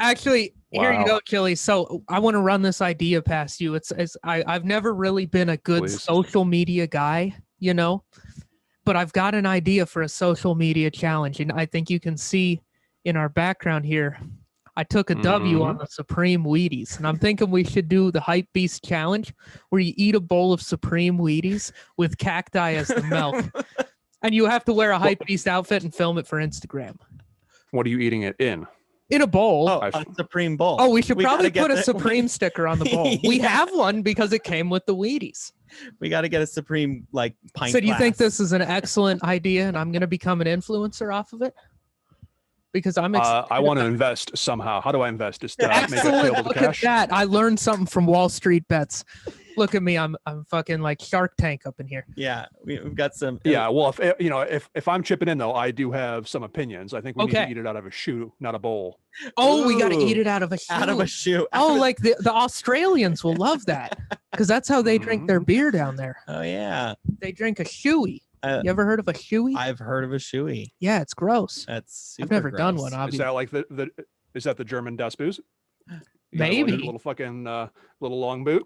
Actually, here you Wow. go, Chili. So I want to run this idea past you. I've never really been a good Please. social media guy, you know, but I've got an idea for a social media challenge, and I think you can see in our background here. I took a W on the Supreme Wheaties, and I'm thinking we should do the Hype Beast challenge, where you eat a bowl of Supreme Wheaties with cacti as the milk, and you have to wear a Hype Beast outfit and film it for Instagram What are you eating it in? in a bowl. Oh, a Supreme bowl. Oh, we should probably gotta put a get Supreme sticker on the bowl. We Yeah. have one because it came with the Wheaties. We got to get a Supreme like pint. So do you think glass. this is an excellent idea and I'm going to become an influencer off of it? Because I'm excited. I want to invest somehow. How do I invest? Just make it Excellent. payable to Look cash. at that. I learned something from Wall Street Bets. Look at me. I'm fucking like Shark Tank up in here. Yeah, we've got some. Yeah, well, if I'm chipping in though, I do have some opinions. I think we need Okay. to eat it out of a shoe, not a bowl. Oh, we got to Ooh. eat it out of a shoe. Out of a shoe. Oh, like the Australians will love that because that's how they drink their beer down there. Oh yeah. They drink a shoey. Uh, You ever heard of a shoey? I've heard of a shoey. Yeah, it's gross. That's super I've never done gross. one, Is obviously. that like is that the German Das Boot? Maybe. Little fucking little long boot.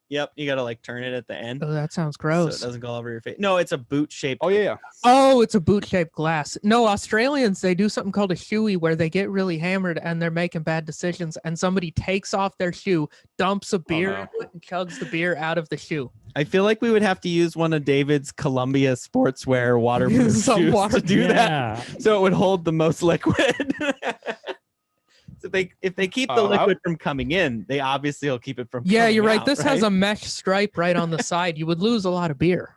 Yep, you got to like turn it at the end Oh, that sounds so gross. it doesn't go all over your face. No, it's a boot shaped. Oh yeah. Oh, it's a boot-shaped glass. No, Australians, they do something called a shoey where they get really hammered and they're making bad decisions and somebody takes off their shoe, dumps a beer no. into it, and chugs the beer out of the shoe. I feel like we would have to use one of David's Columbia sportswear waterproof Some shoes water- to do that, Yeah. so it would hold the most liquid. So if they keep the liquid from coming in, they obviously will keep it from. Yeah, coming you're right. out, This has a mesh stripe right on the side. You would lose a lot of beer.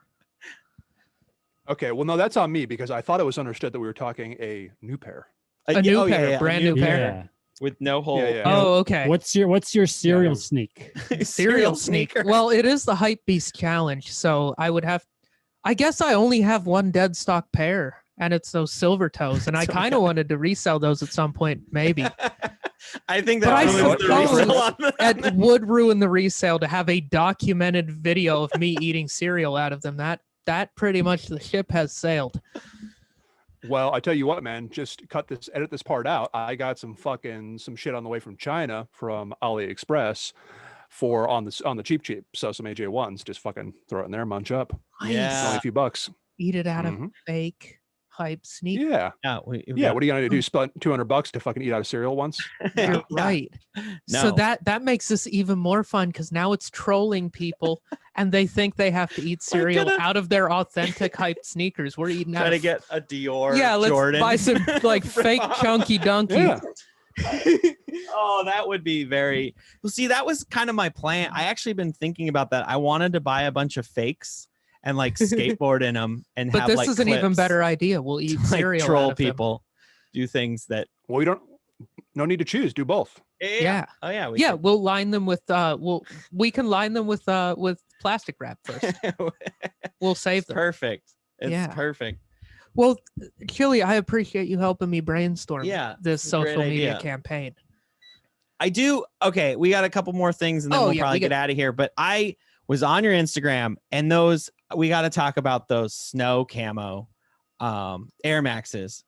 Okay. Well, no, that's on me because I thought it was understood that we were talking a new pair. A new oh, yeah, pair, yeah, a brand new pair. Yeah. with no hole. Yeah, yeah. Oh, okay. What's your cereal Yeah. sneak? Cereal sneaker. Well, it is the Hype Beast challenge, so I guess I only have one dead stock pair, and it's those silver toes, and I So kind of wanted to resell those at some point, maybe. I think But that I was the suppose resale on that. It would ruin the resale to have a documented video of me eating cereal out of them. That pretty much the ship has sailed. Well, I tell you what, man, just edit this part out. I got some shit on the way from China from AliExpress for on the cheap. So some AJ1s, just fucking throw it in there, munch up. It's Yeah. only a few bucks. Eat it out of Mhm. fake Hype sneaker. Yeah. Yeah, Yeah. What are you gonna do? Spend $200 to fucking eat out of cereal once? You're right. So No. that makes this even more fun because now it's trolling people and they think they have to eat cereal gonna- out of their authentic hype sneakers. We're eating out Try to of get a Dior. yeah, let's Jordan. buy some like fake chunky donkey. Yeah. Oh, that would be very well. See, that was kind of my plan. I actually been thinking about that. I wanted to buy a bunch of fakes and like skateboard in them and But have this like is an even clips better idea. We'll eat to, like, cereal. troll out of them. people, do things that. Well, no need to choose. Do both. Yeah. Oh yeah. Yeah, we'll line them with we can line them with plastic wrap first. We'll save It's them. perfect. It's Yeah. perfect. Well, Chili, I appreciate you helping me brainstorm Yeah, this it's a great social media idea. campaign. I do. Okay, we got a couple more things and then Oh, we'll yeah, probably we get out of here. But I was on your Instagram and we got to talk about those snow camo Air Maxes.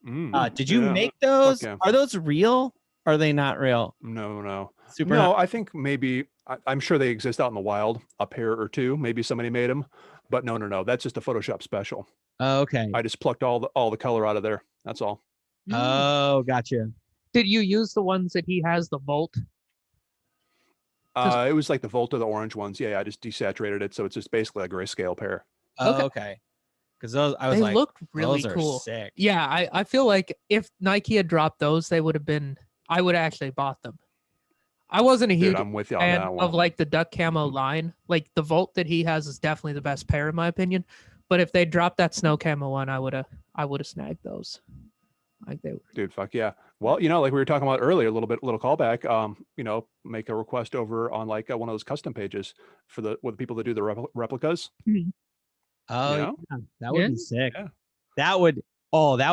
Did you Yeah. make those? yeah. Are those real? Are they not real? No. Super. No, I think maybe I'm sure they exist out in the wild, a pair or two. Maybe somebody made them, but no. That's just a Photoshop special. Oh, okay. I just plucked all the color out of there. That's all. Oh, gotcha. Did you use the ones that he has the Volt? It was like the Volta, the orange ones. Yeah, I just desaturated it, so it's just basically a grayscale pair. Oh, Okay. okay. Because those, I was They like, looked really those are cool. sick. Yeah, I feel like if Nike had dropped those, they would have been. I would have actually bought them. I wasn't a Dude, huge I'm with you on fan that one. of like the duck camo line. Like the Volt that he has is definitely the best pair in my opinion. But if they dropped that snow camo one, I would have snagged those. Like they were. Dude, fuck yeah. Well, like we were talking about earlier, little callback. Make a request over on like one of those custom pages for with the people that do the replicas. Oh, You know? yeah, that would Yeah. be sick. Yeah. That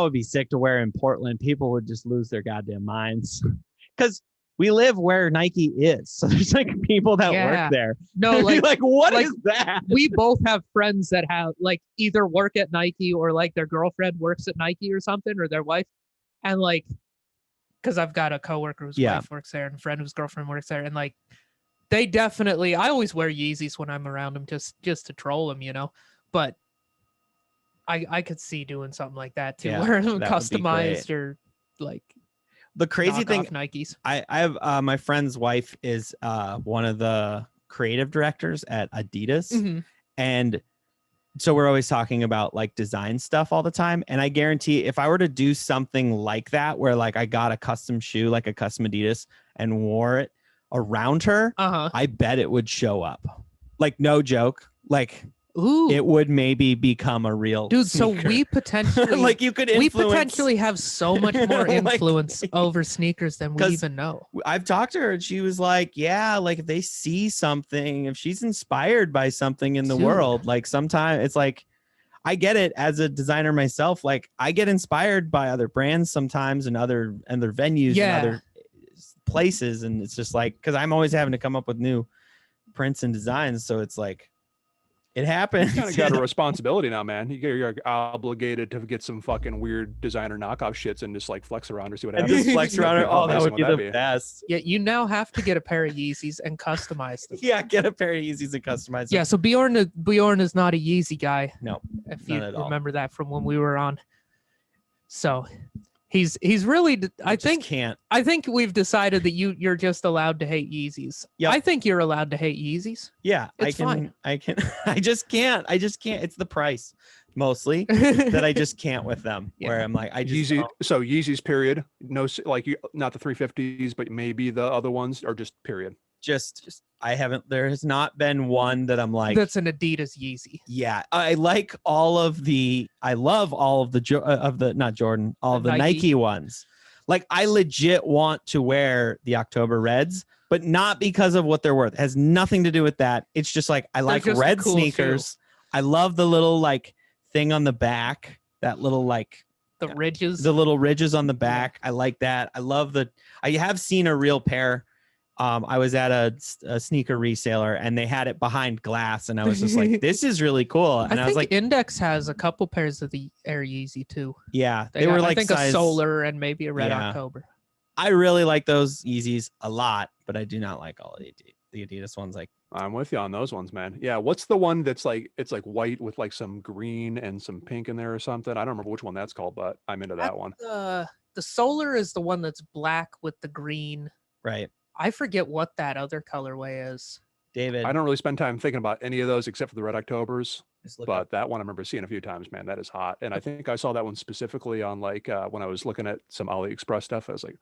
would be sick to wear in Portland. People would just lose their goddamn minds because we live where Nike is. So there's like people that Yeah. work there. No, like like what like- is that? we both have friends that have like either work at Nike or like their girlfriend works at Nike or something, or their wife. And like, because I've got a coworker whose Yeah. wife works there and a friend whose girlfriend works there, and like they definitely, I always wear Yeezys when I'm around them just to troll them, but I could see doing something like that too, Yeah, where that would be customized great. or like The crazy thing, Nikes. I have my friend's wife is one of the creative directors at Adidas, Mhm. and so we're always talking about like design stuff all the time. And I guarantee if I were to do something like that, where like I got a custom shoe, like a custom Adidas, and wore it around her, I bet it would show up. Like no joke, like Ooh, it would maybe become a real dude. So sneaker. we potentially like you could influence. we potentially have so much more Like- influence over sneakers than we 'Cause even know. I've talked to her and she was like, yeah, like if they see something, if she's inspired by something in the Dude. world, like sometimes it's like, I get it as a designer myself. Like I get inspired by other brands sometimes and other venues Yeah. and other places. And it's just like, cause I'm always having to come up with new prints and designs. So it's like, it happens. You kind of got a responsibility now, man. You're obligated to get some fucking weird designer knockoff shits and just like flex around or see what and happens. just flex around it. How Oh, that amazing would be would the that best. Yeah, you now have to get a pair of Yeezys and customize them. Yeah, get a pair of Yeezys and customize them. Yeah, so Bjorn is not a Yeezy guy. No, if none you at all. remember that from when we were on. So he's really. I just can't. think we've decided that you're just allowed to hate Yeezys. Yep. I think you're allowed to hate Yeezys. Yeah, It's fine. I can. I just can't. It's the price mostly that I just can't with them. Where Yeah. I'm like, I just Yeezy, don't. so Yeezys period. No, like not the 350s, but maybe the other ones, or just period. Just I haven't. There has not been one that I'm like. That's an Adidas Yeezy. Yeah, I like all of the. I love all of the not Jordan, all of the Nike. Nike ones. Like I legit want to wear the October Reds, but not because of what they're worth. It has nothing to do with that. It's just like I like just a red cool sneakers. I love the little like thing on the back. That little like The ridges. the little ridges on the back. I like that. I love I have seen a real pair. I was at a sneaker reseller and they had it behind glass and I was just like, this is really cool. And I, I was think like, Index has a couple pairs of the Air Yeezy too. yeah, they were got, like I think size, a Solar and maybe a Red Yeah. October. I really like those Yeezys a lot, but I do not like all of the Adidas ones. Like, I'm with you on those ones, man. Yeah, what's the one that's like it's like white with like some green and some pink in there or something? I don't remember which one that's called, but I'm into that one. The Solar is the one that's black with the green. right, I forget what that other colorway is. David. I don't really spend time thinking about any of those except for the Red Octobers, just look but up. that one I remember seeing a few times, man. That is hot. And I think I saw that one specifically on like when I was looking at some AliExpress stuff. I was like,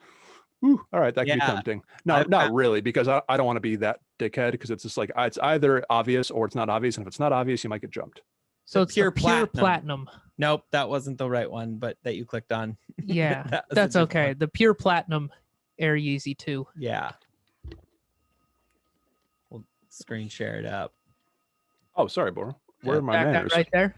ooh, all right, that could be Yeah. tempting. No, I've- not really, because I don't want to be that dickhead because it's just like it's either obvious or it's not obvious. And if it's not obvious, you might get jumped. So The it's pure the pure platinum. platinum. Nope, that wasn't the right one, but that you clicked on. Yeah, That was a that's different okay. one. The pure platinum Air Yeezy 2. Yeah. We'll screen share it up. Oh, sorry, Bora. Where Yeah, are my Back that manners? right there.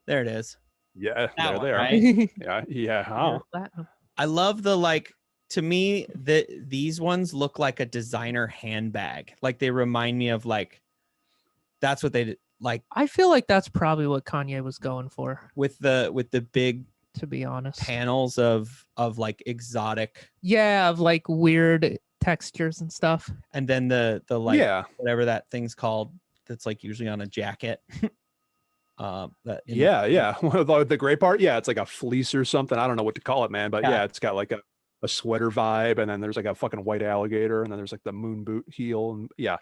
There it is. Yeah, That there one, they are. right? Yeah, yeah. Pure Huh? platinum. I love the like. To me, these ones look like a designer handbag. Like they remind me of like. That's what they did. Like I feel like that's probably what Kanye was going for, with the big to be honest. panels of like exotic, Yeah, of like weird textures and stuff. and then the like Yeah, whatever that thing's called. That's like usually on a jacket. That in the- yeah. Well, the gray part, yeah, it's like a fleece or something. I don't know what to call it, man. But Yeah. yeah, it's got like a sweater vibe, and then there's like a fucking white alligator, and then there's like the moon boot heel, and yeah.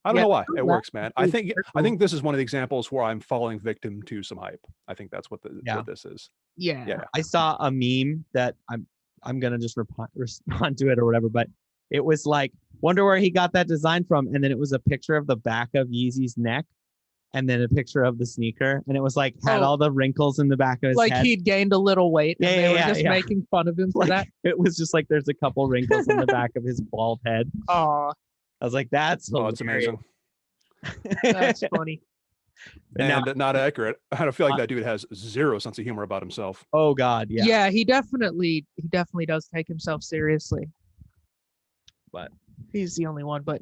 I don't Yeah, know why that it works, man. I is think purple. this is one of the examples where I'm falling victim to some hype. I think that's what Yeah. what this is. Yeah. Yeah. I saw a meme that I'm gonna just respond to it or whatever, but it was like, wonder where he got that design from, and then it was a picture of the back of Yeezy's neck, and then a picture of the sneaker, and it was like had Oh. all the wrinkles in the back of his Like head. he'd gained a little weight, and Yeah, they yeah, were yeah, just yeah. making fun of him for Like, that. it was just like there's a couple wrinkles in the back of his bald head. Oh, I was like, that's Oh, it's hilarious. amazing. that's funny. But now- And not accurate. I don't feel like that dude has zero sense of humor about himself. oh God, yeah. Yeah, he definitely does take himself seriously. But He's the only one, but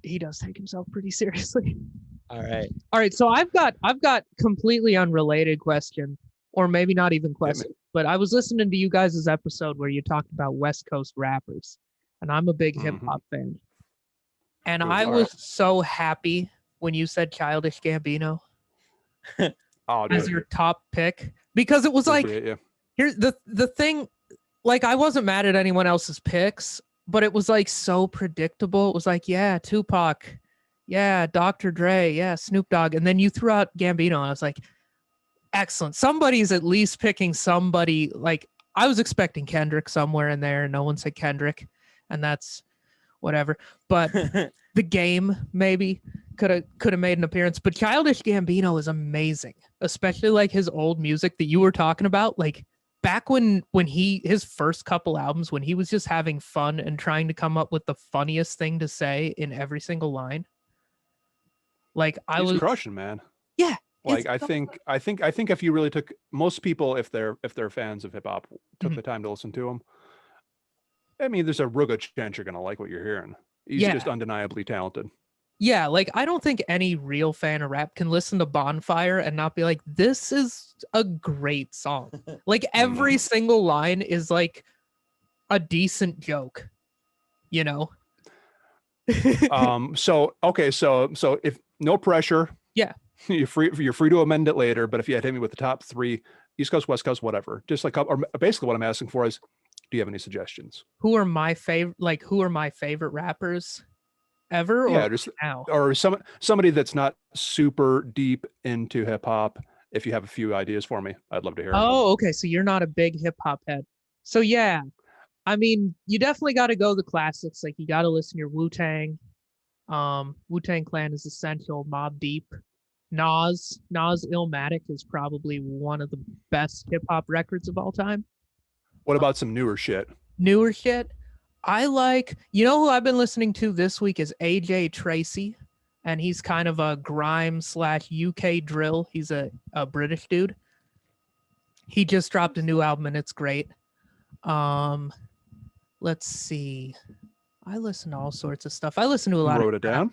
he does take himself pretty seriously. all right. All right, so I've got completely unrelated question, or maybe not even question, but I was listening to you guys' episode where you talked about West Coast rappers, and I'm a big hip hop fan. And Good, I all was right. so happy when you said Childish Gambino Oh, as dude. your top pick, because it was like, Appreciate you. here's the thing, like I wasn't mad at anyone else's picks, but it was like so predictable. It was like, yeah, Tupac, yeah, Dr. Dre, yeah, Snoop Dogg, and then you threw out Gambino, and I was like, excellent. Somebody's at least picking somebody. Like I was expecting Kendrick somewhere in there. No one said Kendrick, and that's whatever. But the Game maybe could have made an appearance. But Childish Gambino is amazing, especially like his old music that you were talking about, like back when his first couple albums, when he was just having fun and trying to come up with the funniest thing to say in every single line. Like He's was crushing, man. Yeah. Like it's I think if you really took most people, if they're fans of hip hop, took Mhm. the time to listen to him. I mean, there's a real good chance you're gonna like what you're hearing. He's Yeah. just undeniably talented. Yeah, like I don't think any real fan of rap can listen to Bonfire and not be like, this is a great song. Like every single line is like a decent joke, you know? So okay, so if no pressure, Yeah. you're free to amend it later. But if you had hit me with the top three, East Coast, West Coast, whatever, just like, or basically what I'm asking for is, do you have any suggestions? Who are my favorite rappers ever Yeah, or just now? or somebody that's not super deep into hip hop. If you have a few ideas for me, I'd love to hear 'em. Oh, okay. So you're not a big hip hop head. So yeah, I mean, you definitely got to go the classics. Like you got to listen to your Wu-Tang. Wu-Tang Clan is essential. Mobb Deep. Nas Illmatic is probably one of the best hip hop records of all time. What about some newer shit? Newer shit. I like, you know who I've been listening to this week is AJ Tracy, and he's kind of a grime / UK drill. He's a British dude. He just dropped a new album and it's great. Let's see. I listen to all sorts of stuff. I listen to a lot Wrote of it down.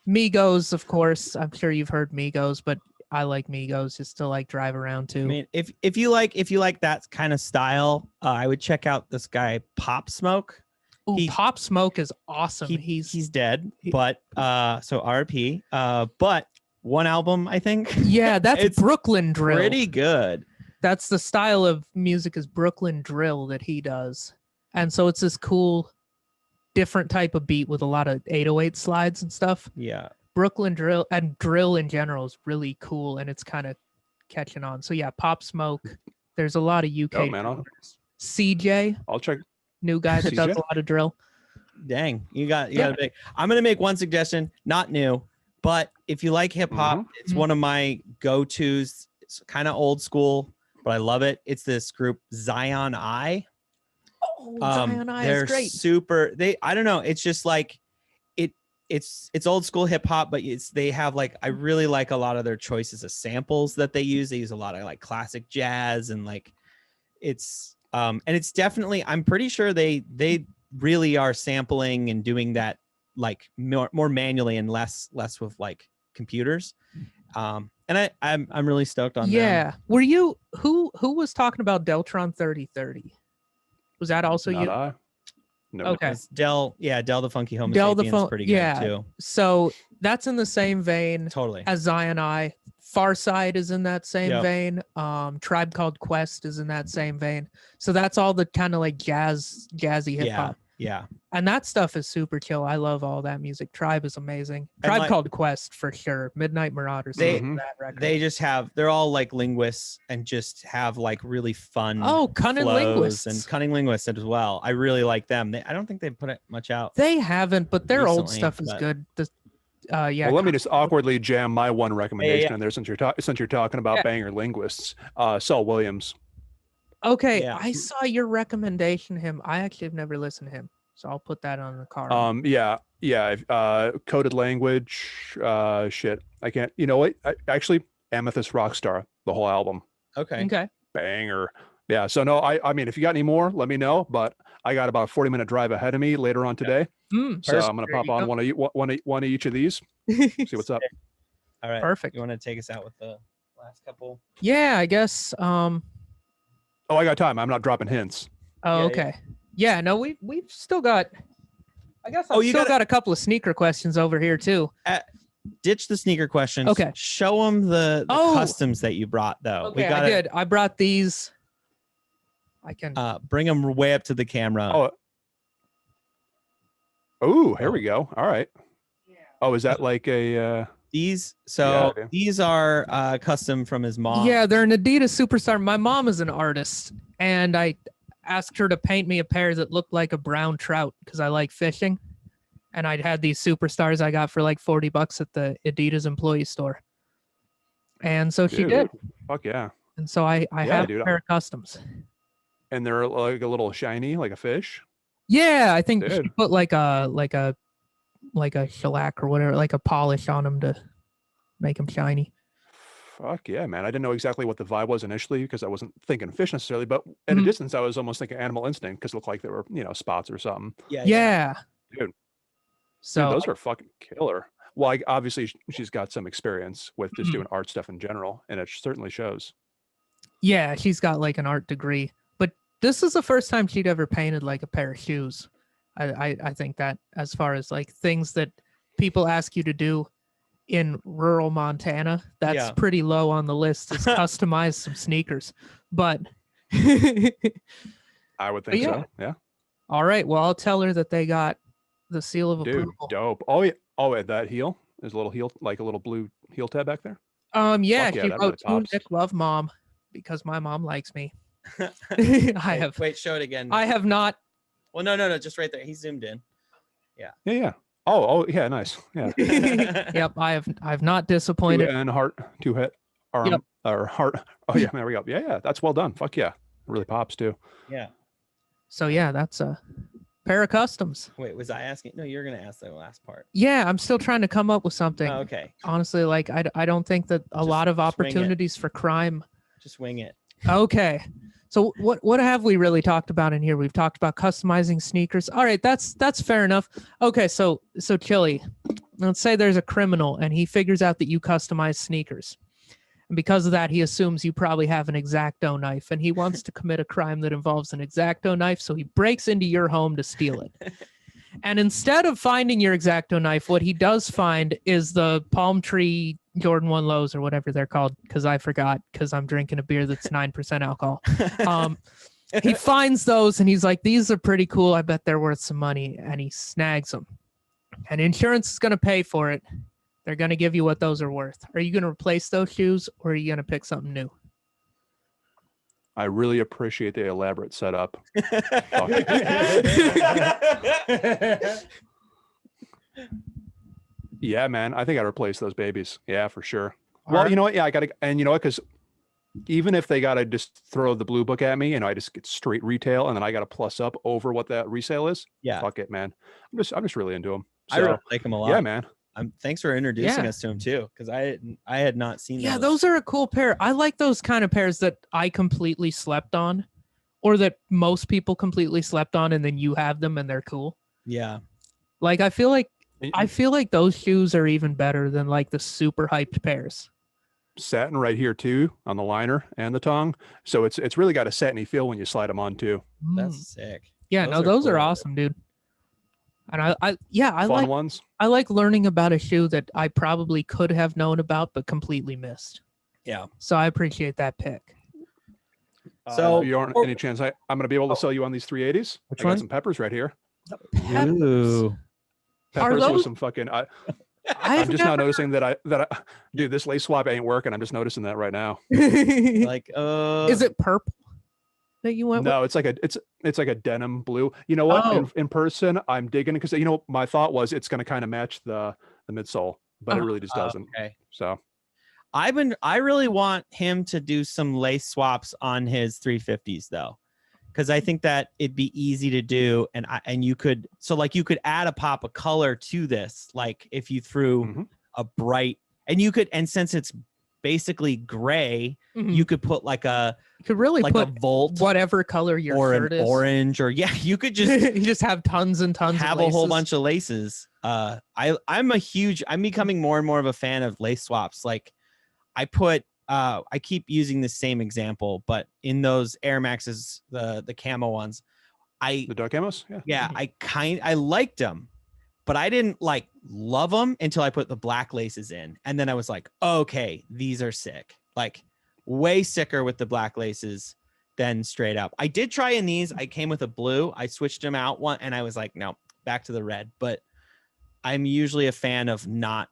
Migos, of course. I'm sure you've heard Migos, but I like Migos just to like drive around to. I mean, if you like that kind of style, I would check out this guy Pop Smoke. Ooh, he- Pop Smoke is awesome. He's dead, but so RP. But one album, I think. Yeah, that's It's Brooklyn drill. pretty good. That's the style of music is Brooklyn drill that he does. And so it's this cool different type of beat with a lot of 808 slides and stuff. Yeah. Brooklyn drill and drill in general is really cool and it's kind of catching on. So yeah, Pop Smoke. There's a lot of UK Oh, man, drillers. CJ, I'll check. new guy that does CJ? a lot of drill. Dang, you got a big. I'm gonna make one suggestion, not new, but if you like hip hop, it's Mhm. one of my go-tos. It's kind of old school, but I love it. It's this group Zion I. Oh, Zion I They're is great. super. I don't know. It's just like it's old school hip hop, but they have like I really like a lot of their choices of samples that they use. They use a lot of like classic jazz and like it's and it's definitely I'm pretty sure they really are sampling and doing that like more manually and less with like computers. And I'm really stoked on them. Yeah. Were you who was talking about Deltron 3030? Was that also Not you? I. No. Okay. It's Del the Funky Homo Del the Sapiens Fun- pretty good yeah. too. So that's in the same vein Totally. as Zion I. Farside is in that same Yep. vein. Tribe Called Quest is in that same vein. So that's all the kind of like jazzy hip hop. Yeah. And that stuff is super chill. I love all that music. Tribe is amazing. And Tribe like- Called Quest for sure. Midnight Marauders. They- love that record. They just they're all like linguists and just have like really fun Cunning flows Linguists. and cunning linguists as well. I really like them. I don't think they've put it much out. They haven't, but their old recently, stuff is but- good. Yeah. Well, let me just awkwardly jam my one recommendation yeah. in there since you're talking about Yeah. banger linguists. Saul Williams. Okay, Yeah. I saw your recommendation to him. I actually have never listened to him, so I'll put that on the card. Coded language. Shit. I can't. You know what? Actually, Amethyst Rockstar, the whole album, Okay. Okay. banger. Yeah. So no, I mean, if you got any more, let me know. But I got about a 40-minute drive ahead of me later on today, Mm, so I'm gonna There pop you on go. one of each of these. See what's up. All right. Perfect. You want to take us out with the last couple? Yeah, I guess. Oh, I got time. I'm not dropping hints. Oh, Yeah, okay. Yeah. No, we've still got. I guess I've Oh, you still gotta- got a couple of sneaker questions over here too. Ditch the sneaker questions. Okay. Show them the Oh. customs that you brought, though. Okay, we got I did. I brought these. I can. Bring them way up to the camera. Oh, here we go. All right. Oh, is that like a? These Yeah, these are custom from his mom. Yeah, they're an Adidas Superstar. My mom is an artist, and I asked her to paint me a pair that looked like a brown trout because I like fishing. And I'd had these Superstars I got for like $40 at the Adidas employee store. And so she Dude, did. Fuck yeah. And so I Yeah, have dude. a pair of customs. And they're like a little shiny, like a fish. Yeah, I think she Dude. put like a shellac or whatever, like a polish on them to make them shiny. Fuck yeah, man. I didn't know exactly what the vibe was initially because I wasn't thinking fish necessarily, but at a Mhm. distance, I was almost thinking Animal Instinct because it looked like there were, spots or something. Yeah. Dude. So Dude, those are fucking killer. Well, obviously, she's got some experience with just Mhm. doing art stuff in general, and it certainly shows. yeah, she's got like an art degree. But this is the first time she'd ever painted like a pair of shoes. I think that as far as like things that people ask you to do in rural Montana, that's Yeah. pretty low on the list is customize some sneakers. But I would think yeah. so. Yeah. all right, well, I'll tell her that they got the seal of Dude, approval. dope. Oh, yeah. Oh, at that heel. There's a little heel, like a little blue heel tab back there. Yeah, Fuck yeah, she that really wrote to pops. Nick Love Mom because my mom likes me. I have Wait, show it again. I have not. Well, no, just right there. He zoomed in. Yeah. Oh, yeah, nice. Yeah. Yep, I've not Two disappointed. and heart, two hit, arm, Yep. or heart. Oh, yeah, there we go. Yeah, that's well done. Fuck yeah. It really pops too. Yeah. So yeah, that's a pair of customs. Wait, was I asking? No, you're gonna ask the last part. Yeah, I'm still trying to come up with something. Oh, okay. Honestly, like I don't think that a Just- lot of just wing it. opportunities for crime. Just wing it. Okay. So what have we really talked about in here? We've talked about customizing sneakers. All right, that's fair enough. Okay, so Chili, let's say there's a criminal and he figures out that you customize sneakers. And because of that, he assumes you probably have an X-Acto knife and he wants to commit a crime that involves an X-Acto knife, so he breaks into your home to steal it. And instead of finding your X-Acto knife, what he does find is the palm tree Jordan 1 lows or whatever they're called, because I forgot because I'm drinking a beer that's 9% alcohol. He finds those and he's like, these are pretty cool. I bet they're worth some money. And he snags them. And insurance is going to pay for it. They're going to give you what those are worth. Are you going to replace those shoes or are you going to pick something new? I really appreciate the elaborate setup. Yeah, man. I think I'd replace those babies. Yeah, for sure. Well, Alright. you know what? Yeah, I gotta, and you know what? Because even if they gotta just throw the blue book at me, I just get straight retail, and then I gotta plus up over what that resale is. Yeah. Fuck it, man. I'm just really into them. I really like him a lot. Yeah, man. Thanks for introducing Yeah. us to him too, because I had not seen. Yeah, those are a cool pair. I like those kind of pairs that I completely slept on, or that most people completely slept on, and then you have them and they're cool. Yeah. Like I feel like those shoes are even better than like the super hyped pairs. Satin right here too on the liner and the tongue, so it's really got a satiny feel when you slide them on too. That's sick. Yeah, those are those are cool. awesome, dude. And I Fun like ones. I like learning about a shoe that I probably could have known about but completely missed. Yeah. So I appreciate that pick. So- you aren't any chance I'm gonna be able to sell you on these 380s. Which I got one? some peppers right here. Ooh. Peppers those- with some fucking. I'm I've just now noticing that dude, this lace swap ain't working. I'm just noticing that right now. Like, Is it purple that you went No, it's like a denim blue. You know what? Oh. In person, I'm digging it because my thought was it's going to kind of match the midsole, but it Oh, really just doesn't. Okay. So I really want him to do some lace swaps on his 350s though, because I think that it'd be easy to do, and you could add a pop of color to this, like if you threw Mhm. a bright, and since it's basically gray, you could put like a You could really like put a volt whatever color your or shirt an is. orange, or you could just You just have tons and tons have of a whole laces. bunch of laces. I'm becoming more and more of a fan of lace swaps. Like I keep using the same example, but in those Air Maxes, the camo ones, the dark camos, yeah. I liked them, but I didn't like love them until I put the black laces in, and then I was like, okay, these are sick. Like way sicker with the black laces than straight up. I did try in these. I came with a blue. I switched them out one, and I was like, no, back to the red. But I'm usually a fan of not.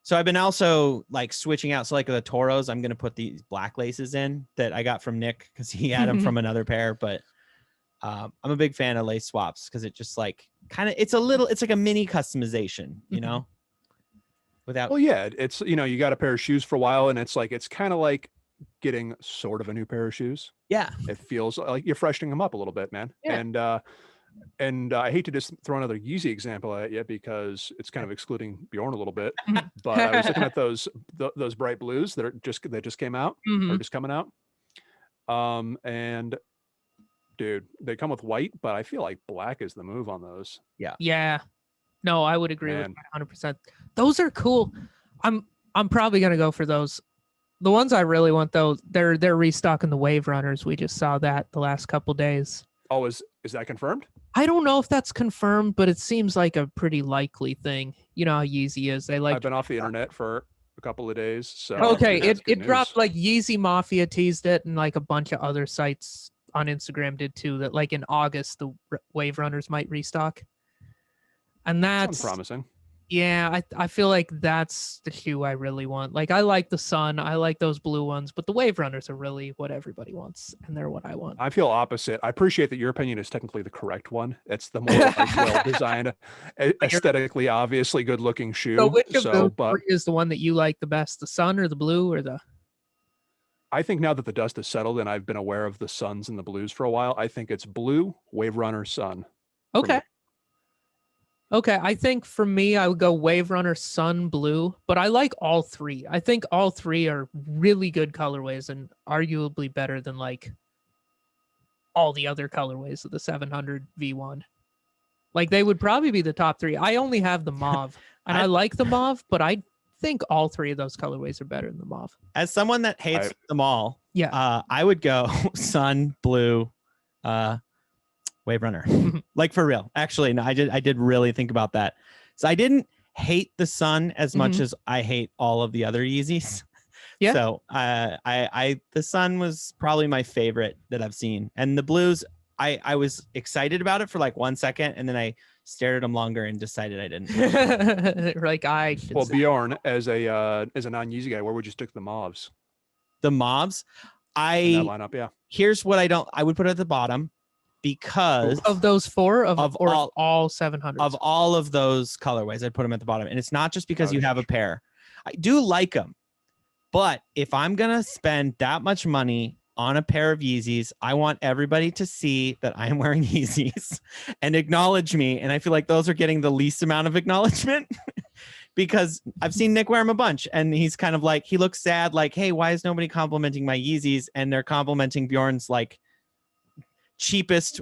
So I've been also like switching out. So like the Toros, I'm going to put these black laces in that I got from Nick because he had them from another pair. But I'm a big fan of lace swaps because it just like it's like a mini customization, you know, without. Well, yeah, it's, you got a pair of shoes for a while, and it's kind of like getting sort of a new pair of shoes. Yeah. It feels like you're freshening them up a little bit, man. Yeah. And I hate to just throw another Yeezy example at you because it's kind of excluding Bjorn a little bit, but I was looking at those bright blues that just came out or just coming out. And dude, they come with white, but I feel like black is the move on those. Yeah. No, I would agree with Man. that 100%. Those are cool. I'm probably gonna go for those. The ones I really want though, they're restocking the Wave Runners. We just saw that the last couple days. Oh, is that confirmed? I don't know if that's confirmed, but it seems like a pretty likely thing. You know how Yeezy is. They like. I've been off the internet for a couple of days, so Okay, that's good it dropped news. like Yeezy Mafia teased it, and like a bunch of other sites on Instagram did too. That like in August the Wave Runners might restock, and Sounds that's promising. yeah. I feel like that's the shoe I really want. Like I like the Sun, I like those blue ones, but the Wave Runners are really what everybody wants, and they're what I want. I feel opposite. I appreciate that your opinion is technically the correct one. It's the more like, well-designed, aesthetically, obviously good-looking shoe. So which of the but three is the one that you like the best? The Sun or the blue or the? I think now that the dust has settled and I've been aware of the Suns and the blues for a while, I think it's blue, Wave Runner, Sun. Okay. Okay, I think for me, I would go Wave Runner, Sun, Blue, but I like all three. I think all three are really good colorways and arguably better than like all the other colorways of the 700 V1. Like they would probably be the top three. I only have the mauve, and I like the mauve, but I think all three of those colorways are better than the mauve. As someone that hates them all, Yeah. I would go Sun, Blue, Wave Runner. Like for real. Actually, no, I did really think about that. So I didn't hate the Sun as much as I hate all of the other Yeezys. Yeah. So the Sun was probably my favorite that I've seen. And the blues, I was excited about it for like 1 second, and then I stared at them longer and decided I didn't. Like I should Well, say. Bjorn, as a non-Yeezy guy, where would you stick the mauves The mobs, in that lineup? Yeah. here's what I would put at the bottom, because Of those four of all, all 700s. of all of those colorways, I'd put them at the bottom. And it's not just because you have a pair. I do like them, but if I'm gonna spend that much money on a pair of Yeezys, I want everybody to see that I'm wearing Yeezys and acknowledge me. And I feel like those are getting the least amount of acknowledgement because I've seen Nick wear them a bunch, and he's kind of like, he looks sad, like, hey, why is nobody complimenting my Yeezys? And they're complimenting Bjorn's like cheapest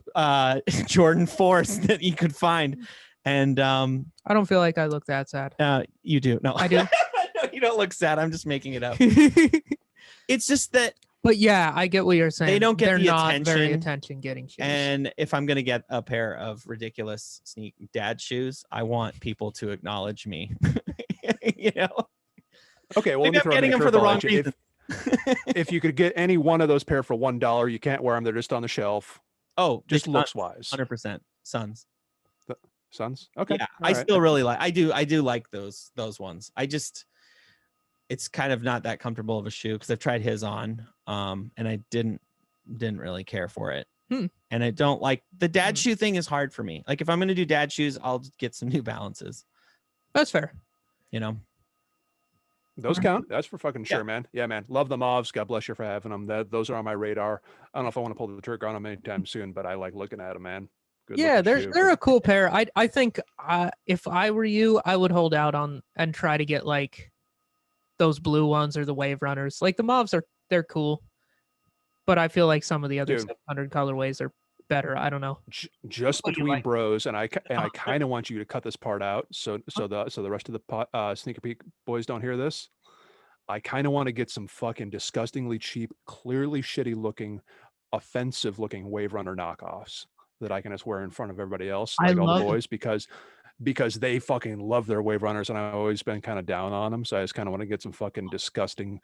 Jordan 4s that you could find. And I don't feel like I look that sad. you do. No, I do. No, you don't look sad. I'm just making it up. It's just that. But yeah, I get what you're saying. They don't get They're the not very attention, attention-getting shoes. And if I'm going to get a pair of ridiculous sneak dad shoes, I want people to acknowledge me. You know? Okay, well, Maybe I'm getting them for the wrong reason. If you could get any one of those pair for $1, you can't wear them. They're just on the shelf. Oh, Just looks wise. 100% Suns. Suns. Okay. Yeah, all I right. still really like. I do like those ones. It's kind of not that comfortable of a shoe because I've tried his on, and I didn't really care for it. And I don't like the dad shoe thing is hard for me. Like if I'm going to do dad shoes, I'll get some New Balances. That's fair. you know. Those count. That's for fucking Yeah. sure, man. Yeah, man. Love the mauves. God bless you for having them. Those are on my radar. I don't know if I want to pull the trigger on them anytime soon, but I like looking at them, man. Good Yeah, looking shoe. they're a cool pair. I think if I were you, I would hold out on and try to get like those blue ones or the wave runners. Like the mauves they're cool, but I feel like some of the other Dude. 700 colorways are better. I don't know. Just What do you between like? bros, and I kind of want you to cut this part out so the rest of the Sneaker Peek boys don't hear this. I kind of want to get some fucking disgustingly cheap, clearly shitty looking, offensive looking Wave Runner knockoffs that I can just wear in front of everybody else, I like all the love it. boys, because they fucking love their Wave Runners, and I've always been kind of down on them. So I just kind of want to get some fucking disgusting,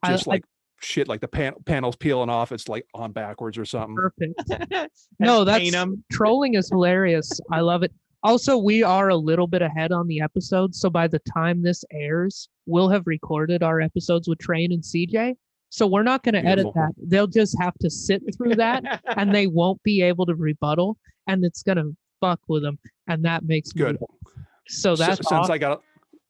just like shit, like the panels peeling off. It's like on backwards or something. Perfect. No, Paint that's 'em. trolling is hilarious. I love it. Also, we are a little bit ahead on the episode, so by the time this airs, we'll have recorded our episodes with Train and CJ. So we're not going to edit Beautiful. that. They'll just have to sit through that, and they won't be able to rebuttal, and it's going to fuck with them, and that makes me Good. So that's since awesome.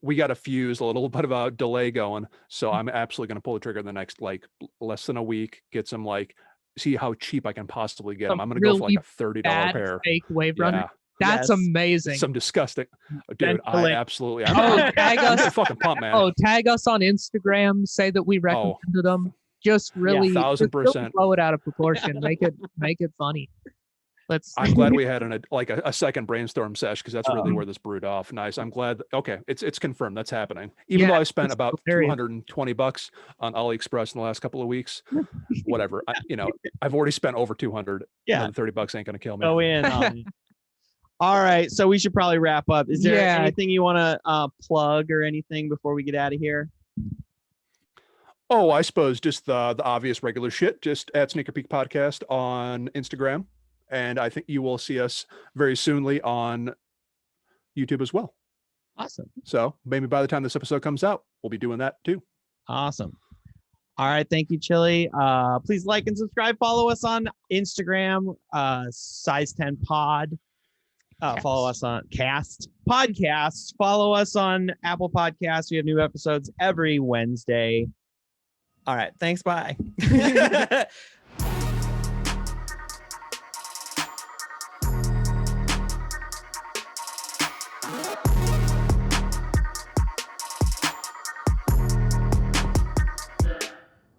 we got a fuse, a little bit of a delay going. So I'm absolutely going to pull the trigger in the next like less than a week, get some like, see how cheap I can possibly get them. Some I'm going to go for like really a $30 bad pair. fake Wave Runner. Yeah. That's Yes. amazing. Some disgusting, dude. I Definitely. absolutely. Oh, tag I'm us. fucking pumped, man. Oh, tag us on Instagram. Say that we recommended them. Just really, just really 1000%. blow it out of proportion. Make it funny. Let's. I'm glad we had a second brainstorm sesh because that's really Um, where this brewed off. Nice. I'm glad. Okay, it's confirmed that's happening. Even Yeah, though I spent it's about hilarious. $220 on AliExpress in the last couple of weeks, whatever. I've already spent over 200. Yeah. Another $30 ain't gonna kill me. Go in. All right, so we should probably wrap up. Is there Yeah. anything you want to plug or anything before we get out of here? Oh, I suppose just the obvious regular shit. Just at Sneaker Peek Podcast on Instagram, and I think you will see us very soonly on YouTube as well. Awesome. So maybe by the time this episode comes out, we'll be doing that too. Awesome. All right. Thank you, Chili. Please like and subscribe. Follow us on Instagram, size 10 pod. Follow us on podcasts. Follow us on Apple Podcasts. We have new episodes every Wednesday. All right. Thanks. Bye.